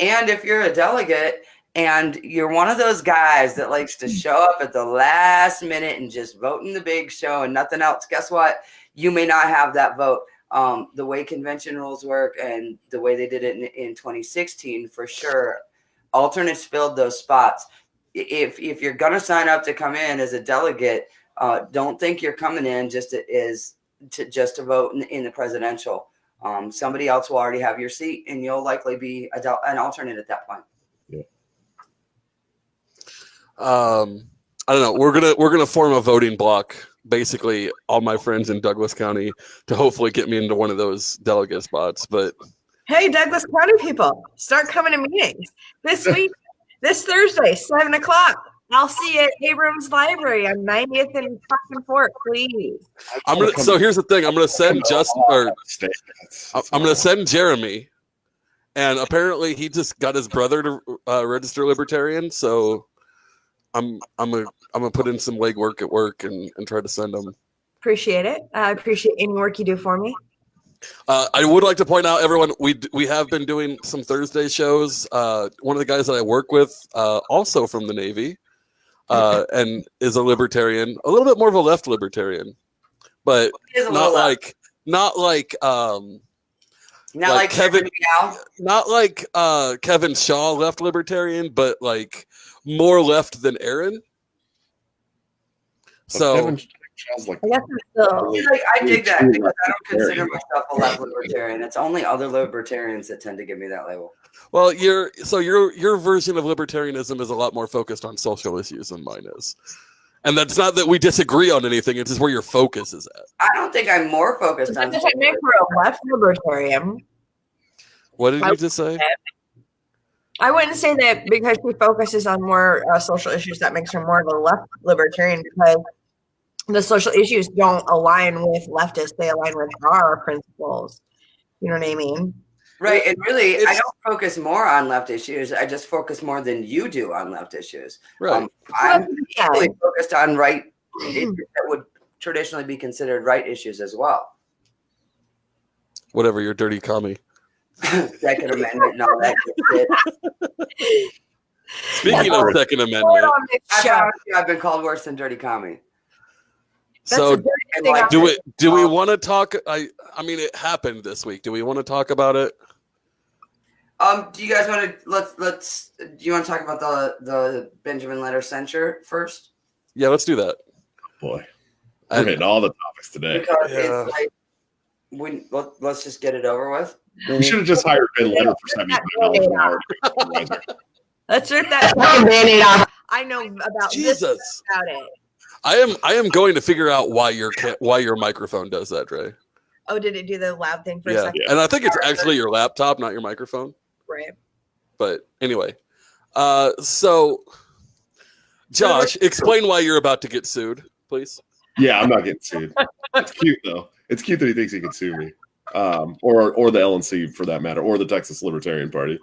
And if you're a delegate and you're one of those guys that likes to show up at the last minute and just vote in the big show and nothing else, guess what? You may not have that vote. The way convention rules work and the way they did it in 2016, for sure, alternates filled those spots. If you're going to sign up to come in as a delegate, don't think you're coming in just to vote in the presidential. Somebody else will already have your seat, and you'll likely be an alternate at that point. Yeah. I don't know. We're gonna form a voting block. Basically, all my friends in Douglas County to hopefully get me into one of those delegate spots. But hey, Douglas County people, start coming to meetings this week. This Thursday, 7:00. I'll see you at Abrams Library on 90th and fucking Fort, please. So here's the thing. I'm gonna send I'm gonna send Jeremy, and apparently he just got his brother to register libertarian. So I'm gonna put in some legwork at work and try to send him. Appreciate it. I appreciate any work you do for me. I would like to point out, everyone, we have been doing some Thursday shows. One of the guys that I work with, also from the Navy, and is a libertarian, a little bit more of a left libertarian, but not like Kevin, not like Kevin Shaw left libertarian, but like more left than Aaron. So. Like, I dig that because I don't consider myself a left libertarian. It's only other libertarians that tend to give me that label. Well, your version of libertarianism is a lot more focused on social issues than mine is. And that's not that we disagree on anything, it's just where your focus is at. I don't think I'm more focused on social issues. For a left libertarian. What did you just say? I wouldn't say that because she focuses on more social issues that makes her more of a left libertarian, because the social issues don't align with leftists. They align with our principles. You know what I mean? Right. And really, I don't focus more on left issues. I just focus more than you do on left issues. Right. I'm really focused on right issues that would traditionally be considered right issues as well. Whatever, your dirty commie. Second Amendment and all that shit. Speaking of Second Amendment, I promise you, I've been called worse than dirty commie. So Like, do we want to talk? I mean, it happened this week. Do we want to talk about it? Do you guys want to let's do you want to talk about the Benjamin letter censure first? Yeah, let's do that. Boy, we're hitting all the topics today. Because it's like let's just get it over with. We should have just hired Ben Letter for $75 an hour. Let's rip that fucking Band-Aid off. I know about Jesus. this about it. I am going to figure out why your microphone does that, Dre. Oh, did it do the loud thing for a Yeah, second? and I think it's actually your laptop, not your microphone. Right. But anyway, so Josh, explain why you're about to get sued, please. Yeah, I'm not getting sued. It's cute though. It's cute that he thinks he can sue me, or the LNC for that matter, or the Texas Libertarian Party.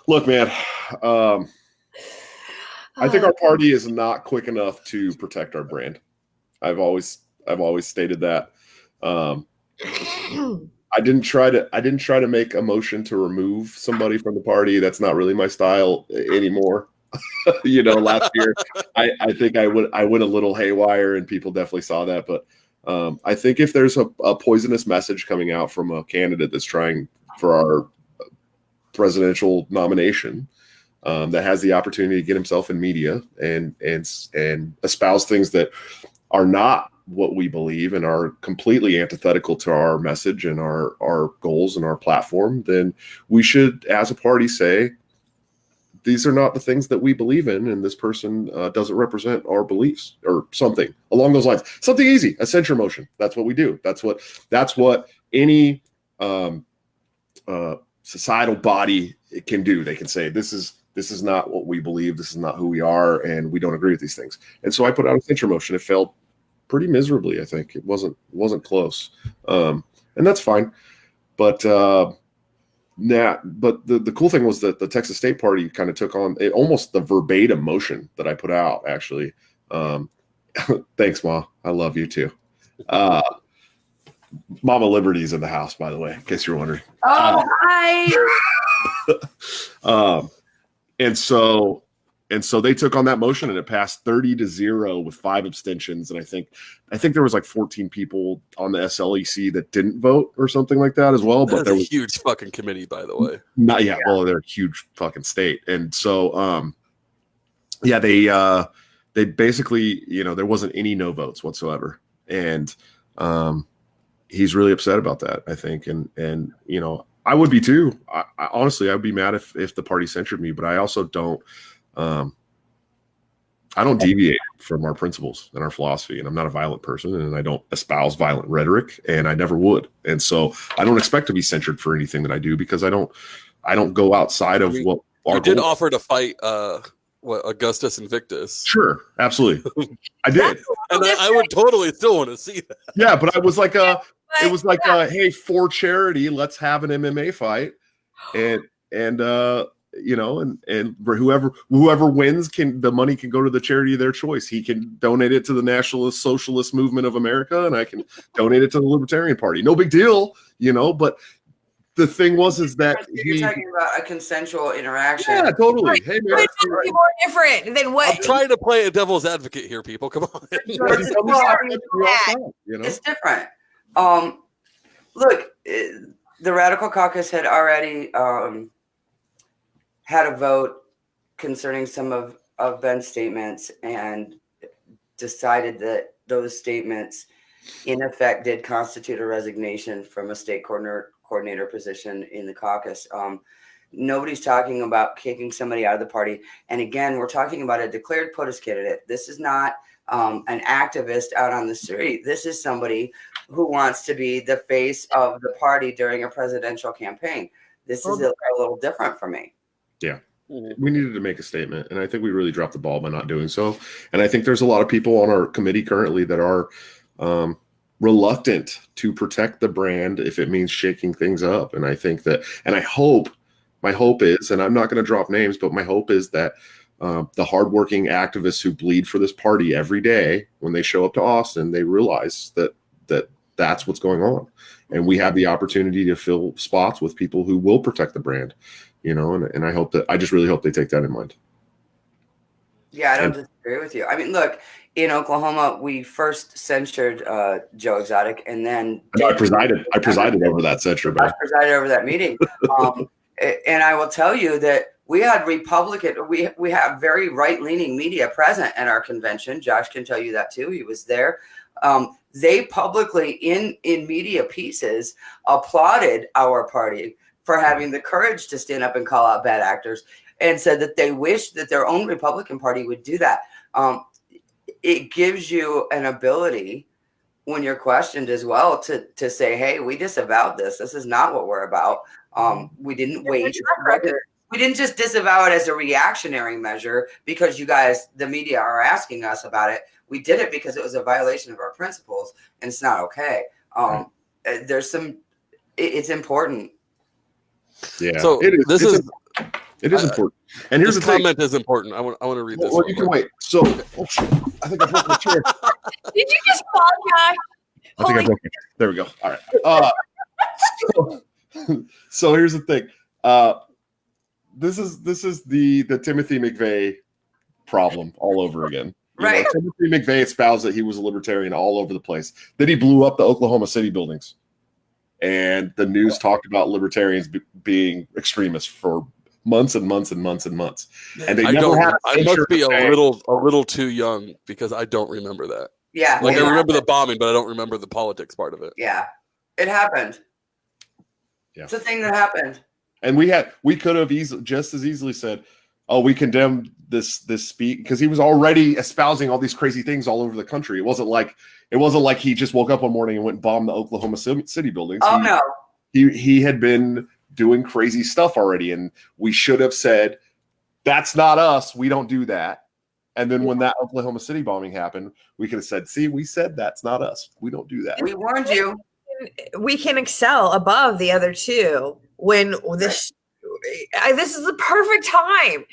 Look, man, I think our party is not quick enough to protect our brand. I've always stated that. I didn't try to make a motion to remove somebody from the party. That's not really my style anymore. Last year I think I went a little haywire, and people definitely saw that. But I think if there's a poisonous message coming out from a candidate that's trying for our presidential nomination, that has the opportunity to get himself in media and espouse things that are not what we believe and are completely antithetical to our message and our goals and our platform, then we should, as a party, say these are not the things that we believe in, and this person doesn't represent our beliefs, or something along those lines. Something easy, a censure motion. That's what we do. That's what any societal body can do. They can say this is not what we believe. This is not who we are, and we don't agree with these things. And so I put out a censure motion. It failed pretty miserably. I think it wasn't close, and that's fine. But the cool thing was that the Texas State Party kind of took on almost the verbatim motion that I put out. Actually, thanks, Ma. I love you too. Mama Liberty's in the house, by the way, in case you're wondering. Oh, hi. And so they took on that motion, and it passed 30-0 with 5 abstentions. And I think there was like 14 people on the SLEC that didn't vote or something like that as well. But there was a huge fucking committee, by the way. Well, they're a huge fucking state. And so, they basically, there wasn't any no votes whatsoever. And he's really upset about that, I think. And I would be too. I honestly, I'd be mad if the party censured me, but I also don't deviate from our principles and our philosophy, and I'm not a violent person, and I don't espouse violent rhetoric, and I never would. And so I don't expect to be censured for anything that I do, because I don't go outside of what our you did offer to fight Augustus Invictus. Sure, absolutely. I did. And I would totally still want to see that. Yeah, but I was like hey, for charity, let's have an MMA fight. And whoever wins the money can go to the charity of their choice. He can donate it to the Nationalist Socialist Movement of America, and I can donate it to the Libertarian Party. No big deal, but the thing is that you're talking about a consensual interaction. Yeah, totally. Hey, man, it's more different than what I'm trying to play a devil's advocate here, people. Come on. It's different. Look, the Radical Caucus had already had a vote concerning some of Ben's statements, and decided that those statements in effect did constitute a resignation from a state coordinator position in the caucus. Nobody's talking about kicking somebody out of the party. And again, we're talking about a declared POTUS candidate. This is not an activist out on the street. This is somebody who wants to be the face of the party during a presidential campaign. This is a little different for me. Yeah. We needed to make a statement, and I think we really dropped the ball by not doing so. And I think there's a lot of people on our committee currently that are reluctant to protect the brand if it means shaking things up. And I think that, and my hope is, and I'm not going to drop names, but my hope is that the hardworking activists who bleed for this party every day, when they show up to Austin, they realize that that's what's going on. And we have the opportunity to fill spots with people who will protect the brand. you know, and I just really hope they take that in mind. Yeah, I don't disagree with you. I mean, look, in Oklahoma, we first censured Joe Exotic, and then I presided over that censure. I presided over that meeting. And I will tell you that we had we have very right-leaning media present at our convention. Josh can tell you that too. He was there. They publicly in media pieces applauded our party for having the courage to stand up and call out bad actors, and said that they wish that their own Republican Party would do that. It gives you an ability when you're questioned as well to say, hey, we disavowed this. This is not what we're about. We didn't wait. We didn't just disavow it as a reactionary measure because you guys, the media, are asking us about it. We did it because it was a violation of our principles, and it's not okay. It's important. Yeah. So it is important. And here's the comment is important. I want to read this. Well, you can wait. So, I think I broke my chair. Did you just fall, Josh? I think I broke it. There we go. All right. So here's the thing. This is the Timothy McVeigh problem all over again. Right. Timothy McVeigh espoused that he was a libertarian all over the place. Then he blew up the Oklahoma City buildings, and the news talked about libertarians being extremists for months and months and months and months. And they never had. I must be a little too young because I don't remember that. Yeah. Like I remember the bombing, but I don't remember the politics part of it. Yeah. It happened. Yeah. It's a thing that happened. And we could have just as easily said, "Oh, we condemned this speech," because he was already espousing all these crazy things all over the country. It wasn't like he just woke up one morning and went and bombed the Oklahoma City buildings. Oh no, he had been doing crazy stuff already, and we should have said, "That's not us. We don't do that." And then when that Oklahoma City bombing happened, we could have said, "See, we said that's not us. We don't do that. We warned you." We can excel above the other two when this is the perfect time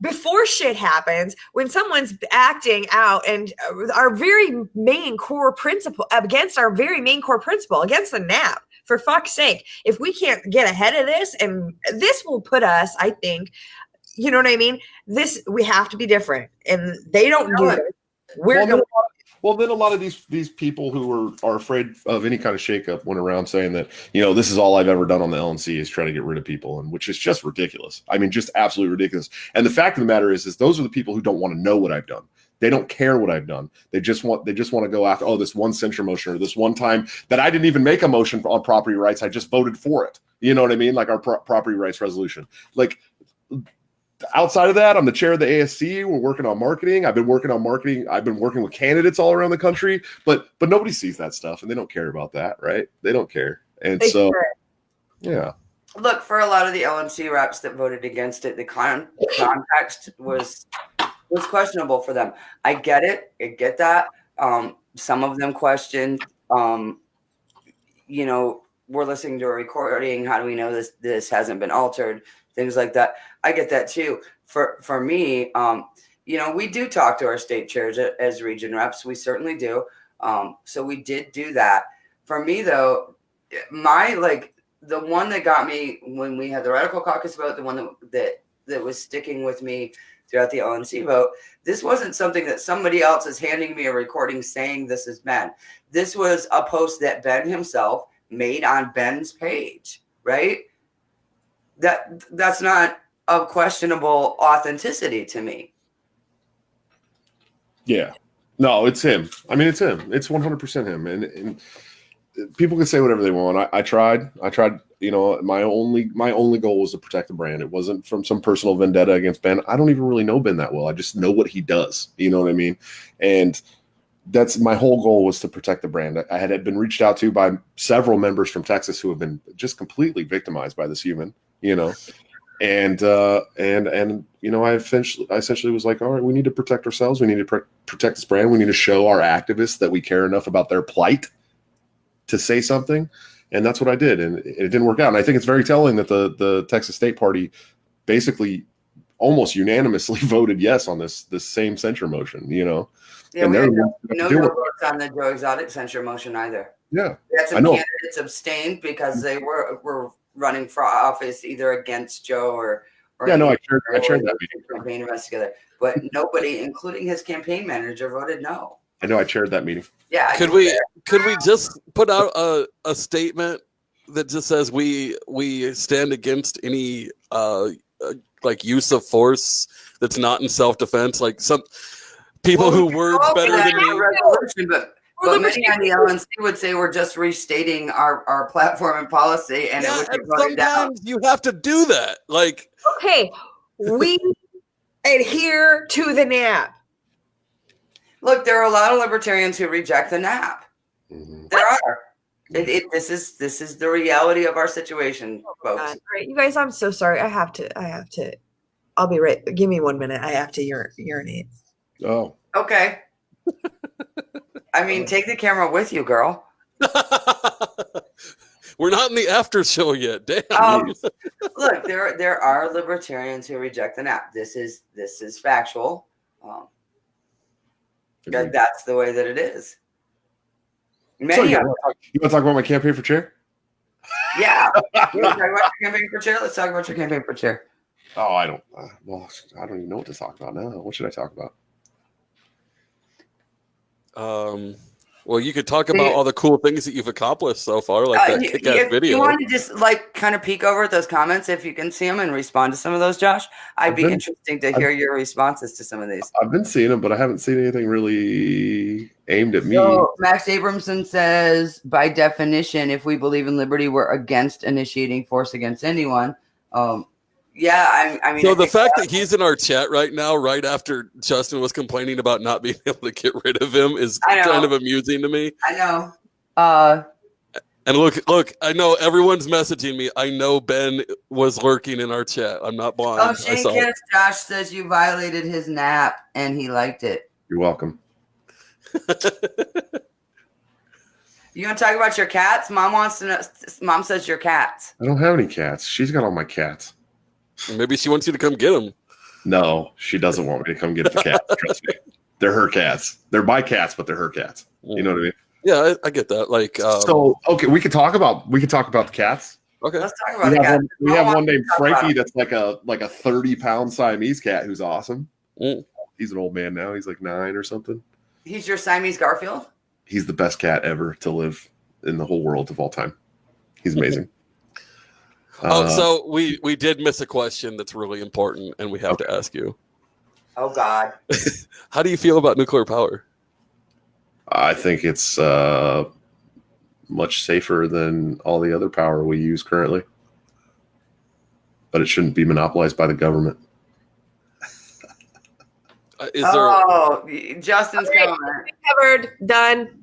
before shit happens, when someone's acting out and our very main core principle against the NAP. For fuck's sake, if we can't get ahead of this, and this will put us, I think, you know what I mean? We have to be different, and they don't do it. Well, then a lot of these people who are afraid of any kind of shakeup went around saying that, this is all I've ever done on the LNC is try to get rid of people, and which is just ridiculous. I mean, just absolutely ridiculous. And the fact of the matter is those are the people who don't want to know what I've done. They don't care what I've done. They just want to go after, this one censure motion, or this one time that I didn't even make a motion on property rights. I just voted for it. You know what I mean? Like our property rights resolution. Like, outside of that, I'm the chair of the ASC. We're working on marketing. I've been working on marketing. I've been working with candidates all around the country, but nobody sees that stuff, and they don't care about that, right? They don't care. And yeah. Look, for a lot of the LNC reps that voted against it, the context was questionable for them. I get it. I get that. Some of them questioned, we're listening to a recording. How do we know this hasn't been altered? Things like that. I get that too. For me, we do talk to our state chairs as region reps. We certainly do. So we did do that. For me, though, the one that got me when we had the radical caucus vote, the one that was sticking with me throughout the LNC vote, this wasn't something that somebody else is handing me a recording saying this is Ben. This was a post that Ben himself made on Ben's page, right? That's not of questionable authenticity to me. Yeah. No, it's him. I mean, it's him. It's 100% him. And people can say whatever they want. I tried. My only goal was to protect the brand. It wasn't from some personal vendetta against Ben. I don't even really know Ben that well. I just know what he does. You know what I mean? And that's my whole goal, was to protect the brand. I had been reached out to by several members from Texas who have been just completely victimized by this human, and I essentially was like, all right, we need to protect ourselves. We need to protect this brand. We need to show our activists that we care enough about their plight to say something. And that's what I did. And it didn't work out. And I think it's very telling that the Texas State Party basically almost unanimously voted yes on this same censure motion, Yeah, and we had no votes on the Joe Exotic censure motion either. Yeah. We had some candidates abstained because they were running for office either against Joe or Yeah, no, I shared that meeting. Campaign investigator, but nobody, including his campaign manager, voted no. I know I chaired that meeting. Yeah. Could we just put out a statement that just says we stand against any like use of force that's not in self-defense, like some people who word better than me. Resolution, but many on the LNC would say we're just restating our platform and policy, and it would be voted down. Sometimes you have to do that. Like, okay, we adhere to the NAP. Look, there are a lot of libertarians who reject the NAP. Mm-hmm. There are. This is the reality of our situation, folks. God. All right, you guys, I'm so sorry. I have to. I'll be right. Give me 1 minute. I have to urinate. Oh. Okay. I mean, take the camera with you, girl. we're not in the after show yet. Damn. Look, there are libertarians who reject the NAP. This is factual. That's the way that it is. So you want to talk about my campaign for chair? Yeah. You want to talk about your campaign for chair? Let's talk about your campaign for chair. Oh, I don't even know what to talk about now. What should I talk about? Well, you could talk about all the cool things that you've accomplished so far, like that kick-ass video. You want to just like kind of peek over at those comments if you can see them and respond to some of those, Josh? I'd be interested to hear your responses to some of these. I've been seeing them, but I haven't seen anything really aimed at me. So Max Abramson says, by definition, if we believe in liberty, we're against initiating force against anyone. Yeah, I mean. So the fact that he's in our chat right now, right after Justin was complaining about not being able to get rid of him, is kind of amusing to me. I know. And look, I know everyone's messaging me. I know Ben was lurking in our chat. I'm not blind. Oh, Shane Kiss, Josh says you violated his nap and he liked it. You're welcome. You want to talk about your cats? Mom wants to know. Mom says your cats. I don't have any cats. She's got all my cats. Maybe she wants you to come get them. No, she doesn't want me to come get the cats. Trust me. They're her cats. They're my cats, but they're her cats. You know what I mean? Yeah, I get that. Like, so okay, we could talk about the cats. Okay, let's talk about the cats. We have one named Frankie that's like a 30-pound Siamese cat who's awesome. He's an old man now. He's like 9 or something. He's your Siamese Garfield? He's the best cat ever to live in the whole world of all time. He's amazing. So we did miss a question that's really important, and we have to ask you. Oh, God. How do you feel about nuclear power? I think it's much safer than all the other power we use currently. But it shouldn't be monopolized by the government. Justin's coming. Covered. Done.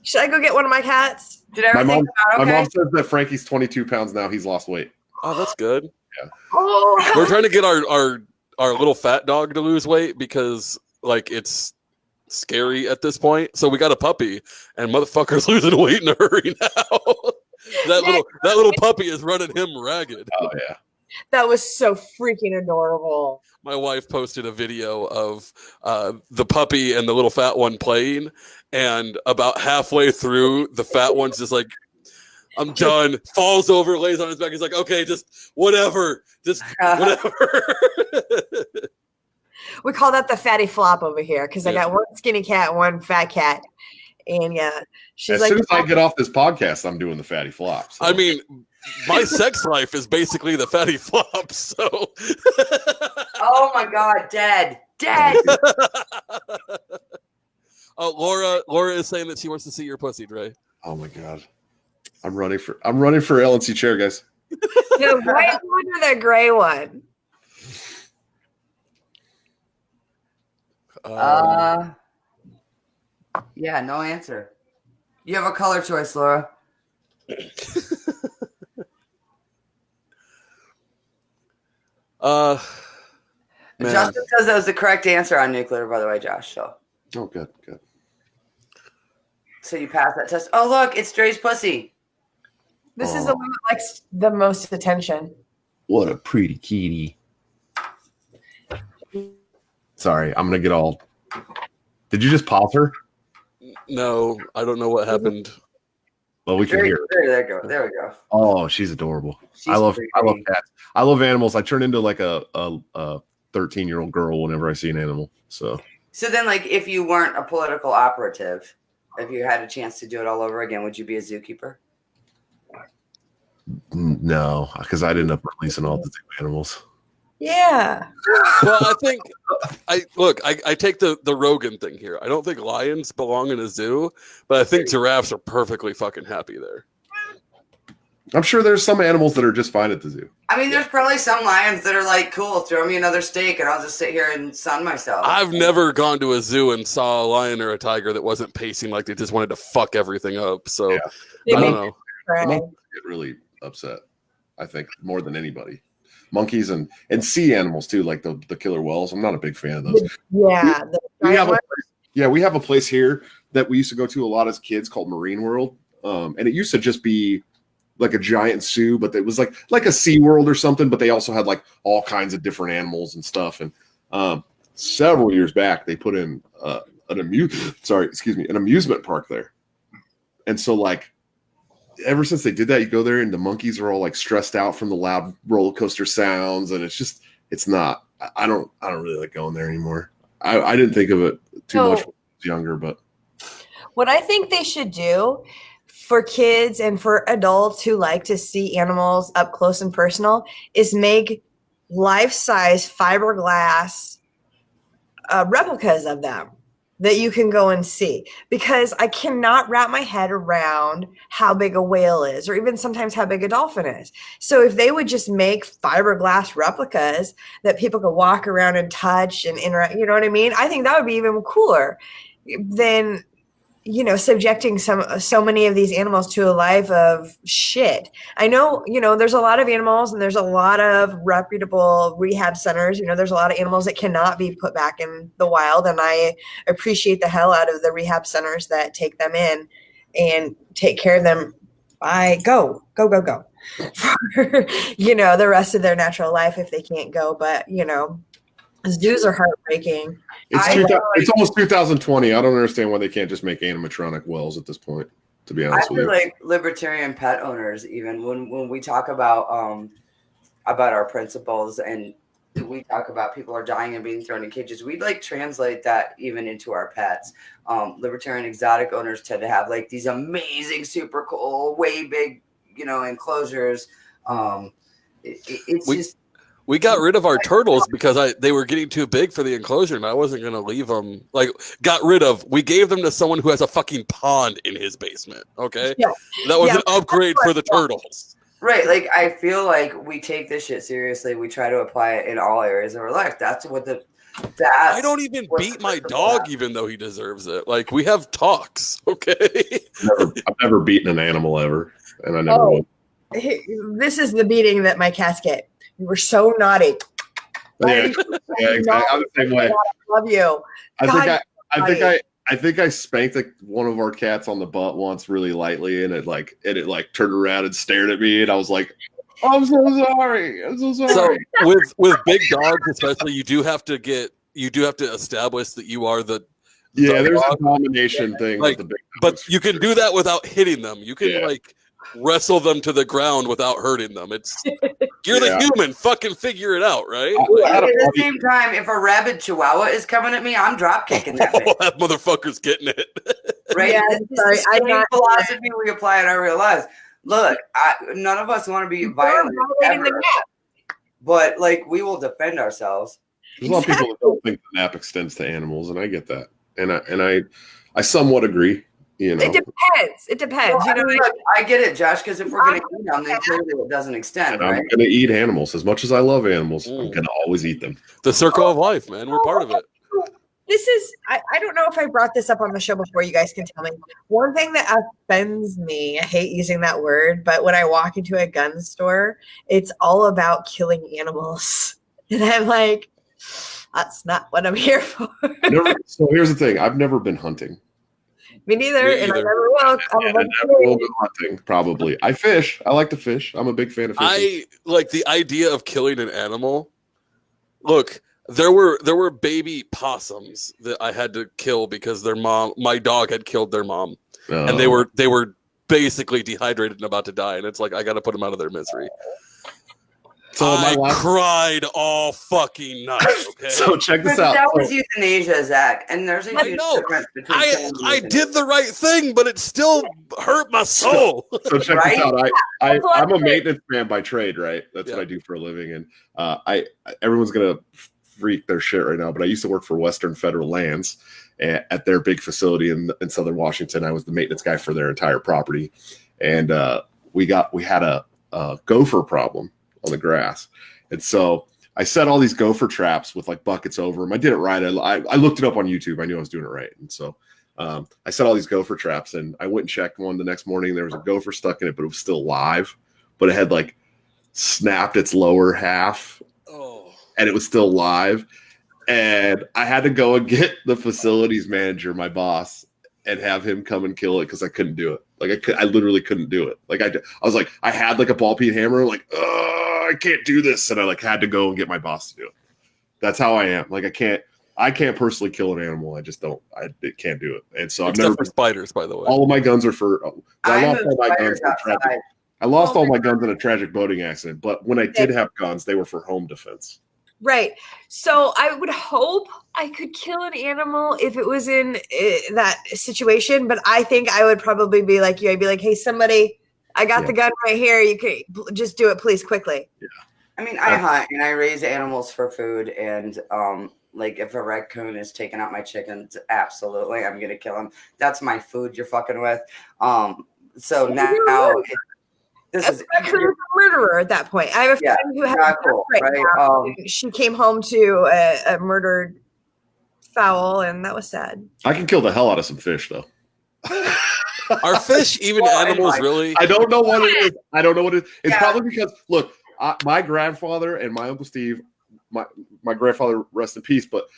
Should I go get one of my cats? Did everything my mom says that Frankie's 22 pounds now. He's lost weight. Oh, that's good. Yeah. Oh. We're trying to get our little fat dog to lose weight because like it's scary at this point. So we got a puppy, and motherfucker's losing weight in a hurry now. that little puppy is running him ragged. Oh yeah. That was so freaking adorable. My wife posted a video of the puppy and the little fat one playing, and about halfway through, the fat one's just like, I'm done, falls over, lays on his back. He's like, okay, just whatever. We call that the fatty flop over here because I got one skinny cat, one fat cat. And yeah, she's as soon as I get off this podcast, I'm doing the fatty flop. So. I mean, my sex life is basically the fatty flop. So, oh my God, dead. Laura is saying that she wants to see your pussy, Dre. Oh my God, I'm running for LNC chair, guys. The white one or the gray one? Yeah, no answer. You have a color choice, Laura. Justin says that was the correct answer on nuclear, by the way, Josh. So. Oh, good. So you passed that test. Oh, look, it's Dre's pussy. This is the one that likes the most attention. What a pretty kitty. Sorry, I'm gonna get all. Did you just pause her? No, I don't know what happened. Well, we can hear her. There we go. There we go. Oh, she's adorable. She's I love pretty. cats. I love animals. I turn into like a 13-year-old girl whenever I see an animal. So then, like, if you weren't a political operative, if you had a chance to do it all over again, would you be a zookeeper? no, because I'd end up releasing all the zoo animals. Yeah. Well, I think I take the Rogan thing here. I don't think lions belong in a zoo, but I think giraffes are perfectly fucking happy there. I'm sure there's some animals that are just fine at the zoo. I mean, there's probably some lions that are like, cool, throw me another steak and I'll just sit here and sun myself. I've never gone to a zoo and saw a lion or a tiger that wasn't pacing like they just wanted to fuck everything up. So I don't know. Monkeys get really upset, I think, more than anybody. Monkeys and sea animals too, like the killer whales. I'm not a big fan of those. Yeah. We have a place here that we used to go to a lot as kids called Marine World. And it used to just be like a giant zoo, but it was like a Sea World or something, but they also had like all kinds of different animals and stuff. And several years back, they put in an amusement park there. And so like ever since they did that, you go there and the monkeys are all like stressed out from the loud roller coaster sounds, and it's not. I don't really like going there anymore. I didn't think of it too much when I was younger, but what I think they should do for kids and for adults who like to see animals up close and personal is make life-size fiberglass replicas of them that you can go and see, because I cannot wrap my head around how big a whale is, or even sometimes how big a dolphin is. So if they would just make fiberglass replicas that people could walk around and touch and interact, you know what I mean? I think that would be even cooler than, subjecting so many of these animals to a life of shit. I know, there's a lot of animals and there's a lot of reputable rehab centers. There's a lot of animals that cannot be put back in the wild. And I appreciate the hell out of the rehab centers that take them in and take care of them. Go for, the rest of their natural life if they can't go. But, zoos are heartbreaking. It's almost 2020. I don't understand why they can't just make animatronic whales at this point, to be honest with you. I feel like libertarian pet owners, even when we talk about our principles and we talk about people are dying and being thrown in cages, we like translate that even into our pets. Libertarian exotic owners tend to have like these amazing, super cool, way big, enclosures. We got rid of our turtles because they were getting too big for the enclosure, and I wasn't going to leave them. We gave them to someone who has a fucking pond in his basement. Okay, that was an upgrade for the turtles. Right, like I feel like we take this shit seriously. We try to apply it in all areas of our life. I don't even beat my dog, even though he deserves it. Like we have talks. Okay, I've never beaten an animal ever, and I never will. This is the beating that my cats get. You were so naughty. Yeah, exactly. I'm the same way. I love you. I think I spanked one of our cats on the butt once really lightly, and it turned around and stared at me, and I was like, "I'm so sorry. I'm so sorry." So with big dogs, especially, you do have to establish that you are the there's a domination thing with the big dogs. But you can do that without hitting them. You can wrestle them to the ground without hurting them. You're the human. Fucking figure it out, right? At the same time, if a rabid chihuahua is coming at me, I'm drop kicking that bitch. That motherfucker's getting it. Right? Yeah, this is the same philosophy we apply in our real lives. Look, none of us want to be violent ever, but we will defend ourselves. There's a lot of people that don't think the nap extends to animals, and I get that, and I somewhat agree. It depends. Well, I get it, Josh, because if we're going to eat them, then clearly it doesn't extend. And I'm going to eat animals. As much as I love animals, I'm going to always eat them. The circle of life, man. We're part of it. This is, I don't know if I brought this up on the show before. You guys can tell me. One thing that offends me, I hate using that word, but when I walk into a gun store, it's all about killing animals. And I'm like, that's not what I'm here for. So here's the thing. I've never been hunting. Me neither, and I never will. I never will go hunting, probably. I fish. I like to fish. I'm a big fan of fishing. I like the idea of killing an animal. Look, there were baby possums that I had to kill because my dog had killed their mom. And they were basically dehydrated and about to die, and it's like I got to put them out of their misery. So I cried all fucking night. Okay, so check this But out. that was euthanasia, Zach, and there's a I huge know. difference between. I did the right thing, but it still hurt my soul. So check Right? this out. That's what I'm a I'm saying. maintenance man by trade, right? That's what I do for a living, and everyone's gonna freak their shit right now. But I used to work for Western Federal Lands at their big facility in Southern Washington. I was the maintenance guy for their entire property, and we had a gopher problem on the grass, and so I set all these gopher traps with like buckets over them. I did it right. I looked it up on YouTube. I knew I was doing it right, and so I set all these gopher traps, and I went and checked one the next morning. There was a gopher stuck in it, but it was still alive, but it had like snapped its lower half, and it was still live. And I had to go and get the facilities manager, my boss, and have him come and kill it because I couldn't do it. Like I literally couldn't do it. Like I was like, I had like a ball peen hammer, like, I can't do this, and I like had to go and get my boss to do it. That's how I am. Like I can't personally kill an animal. I just don't. I can't do it. And so I've never for spiders, by the way. All of my guns are for. I lost all my guns. I lost all my Oh, guns in a tragic boating accident. But when I did have guns, they were for home defense. Right. So I would hope I could kill an animal if it was in that situation, but I think I would probably be like you. I'd be like, hey, somebody, I got the gun right here. You can just do it, please, quickly. Yeah. I mean, I hunt and I raise animals for food, and like if a raccoon is taking out my chickens, absolutely, I'm gonna kill him. That's my food you're fucking with. So now this is a murderer at that point. I have a friend who has now. She came home to a murdered fowl, and that was sad. I can kill the hell out of some fish, though. Are fish even animals, really? I don't know what it is. I don't know what it is. It's probably because, look, my grandfather and my Uncle Steve, my grandfather, rest in peace, but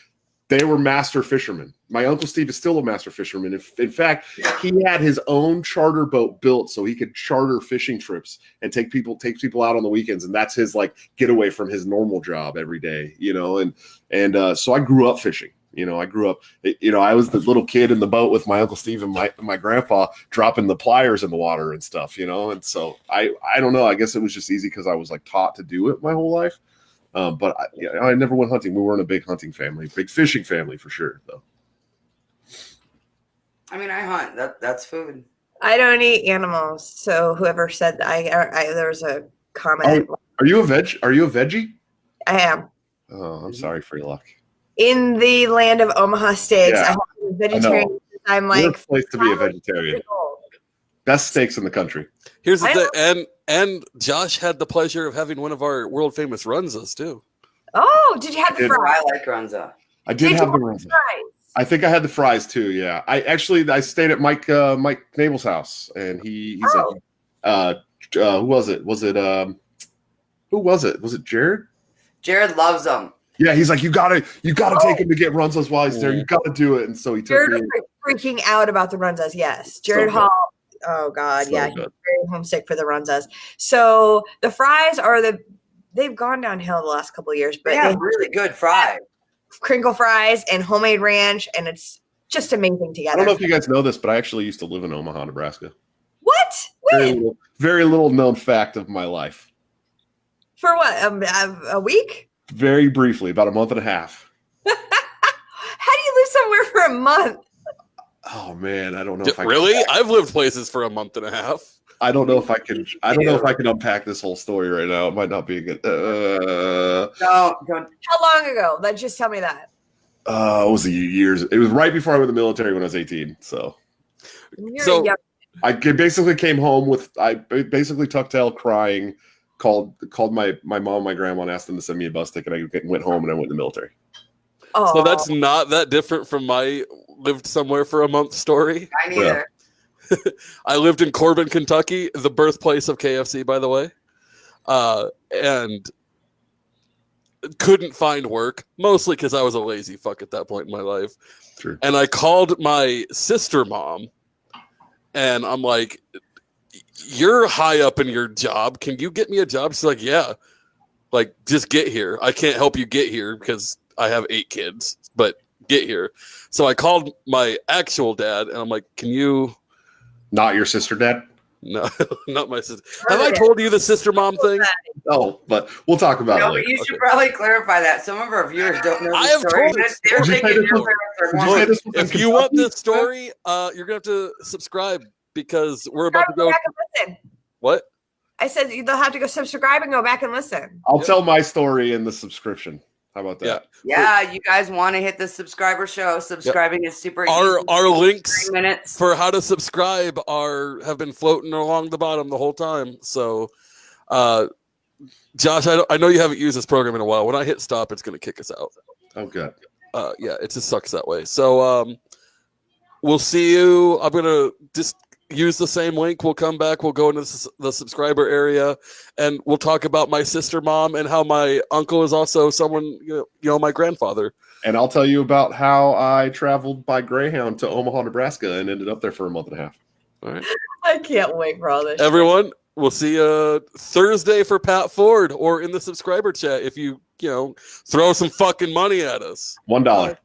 they were master fishermen. My Uncle Steve is still a master fisherman. In fact, he had his own charter boat built so he could charter fishing trips and take people out on the weekends, and that's his like getaway from his normal job every day, you know. And so I grew up fishing. You know, I grew up. You know, I was the little kid in the boat with my Uncle Steve and my grandpa dropping the pliers in the water and stuff. You know, and so I don't know. I guess it was just easy because I was like taught to do it my whole life. But I never went hunting. We weren't a big hunting family, big fishing family for sure, though. I mean, I hunt. That's food. I don't eat animals. So whoever said that, there was a comment. Oh, are you a veggie? I am. Oh, I'm sorry for your luck. In the land of Omaha steaks, I have been vegetarian. I'm like, what a place to be a vegetarian. Best steaks in the country. Here's the thing, and Josh had the pleasure of having one of our world famous runzas too. Oh, did you have the fries? I like runza. I did have the runza. I think I had the fries too. Yeah, I stayed at Mike Knabel's house, and he's like, who was it? Who was it? Was it Jared? Jared loves them. Yeah, he's like, you gotta take him to get runzas while he's there. You gotta do it, and so he took Jared me. was freaking out about the runzas. Yes, Jared Hall. Oh God, he's very homesick for the runzas. So the fries they've gone downhill the last couple of years, but they have really good fries. Crinkle fries and homemade ranch, and it's just amazing together. I don't know if you guys know this, but I actually used to live in Omaha, Nebraska. What? When? Very little known fact of my life. For what? A week? Very briefly, about a month and a half. How do you live somewhere for a month? Oh man, I don't know if I really. I've lived places for a month and a half. I don't know if I can. I don't know if I can unpack this whole story right now. It might not be a good. No. How long ago? Just tell me that. It was years. It was right before I went to the military when I was 18. So I basically came home with. I basically tucked tail crying. Called my mom and my grandma and asked them to send me a bus ticket. I went home and I went to the military. Oh. So that's not that different from my lived somewhere for a month story. I neither. Yeah. I lived in Corbin, Kentucky, the birthplace of KFC, by the way, and couldn't find work, mostly because I was a lazy fuck at that point in my life. True. And I called my sister mom, and I'm like, you're high up in your job. Can you get me a job? She's like, yeah. Like, just get here. I can't help you get here because I have 8 kids, but get here. So I called my actual dad, and I'm like, can you... Not your sister dad? No, not my sister. Have I told you the sister mom thing? No, but we'll talk about it No, later. but you should probably clarify that. Some of our viewers don't know I the have story. told this They're story. thinking Did you your say parents are Did you say Mormon. this was in If you want Kentucky? this story, you're gonna have to subscribe because we're about to Go go. back and listen. What? I said they'll have to go subscribe and go back and listen. I'll tell my story in the subscription. How about that? Yeah, you guys want to hit the subscriber show. Subscribing is super Our easy. our links 3 minutes. for how to subscribe have been floating along the bottom the whole time. So, Josh, I know you haven't used this program in a while. When I hit stop, it's going to kick us out. Oh, good. Yeah, it just sucks that way. So, we'll see you. I'm going to just use the same link. We'll come back. We'll go into the subscriber area, and we'll talk about my sister mom and how my uncle is also someone, my grandfather. And I'll tell you about how I traveled by Greyhound to Omaha, Nebraska, and ended up there for a month and a half. All right. I can't wait for all this. Everyone, we'll see you Thursday for Pat Ford or in the subscriber chat if you throw some fucking money at us. $1.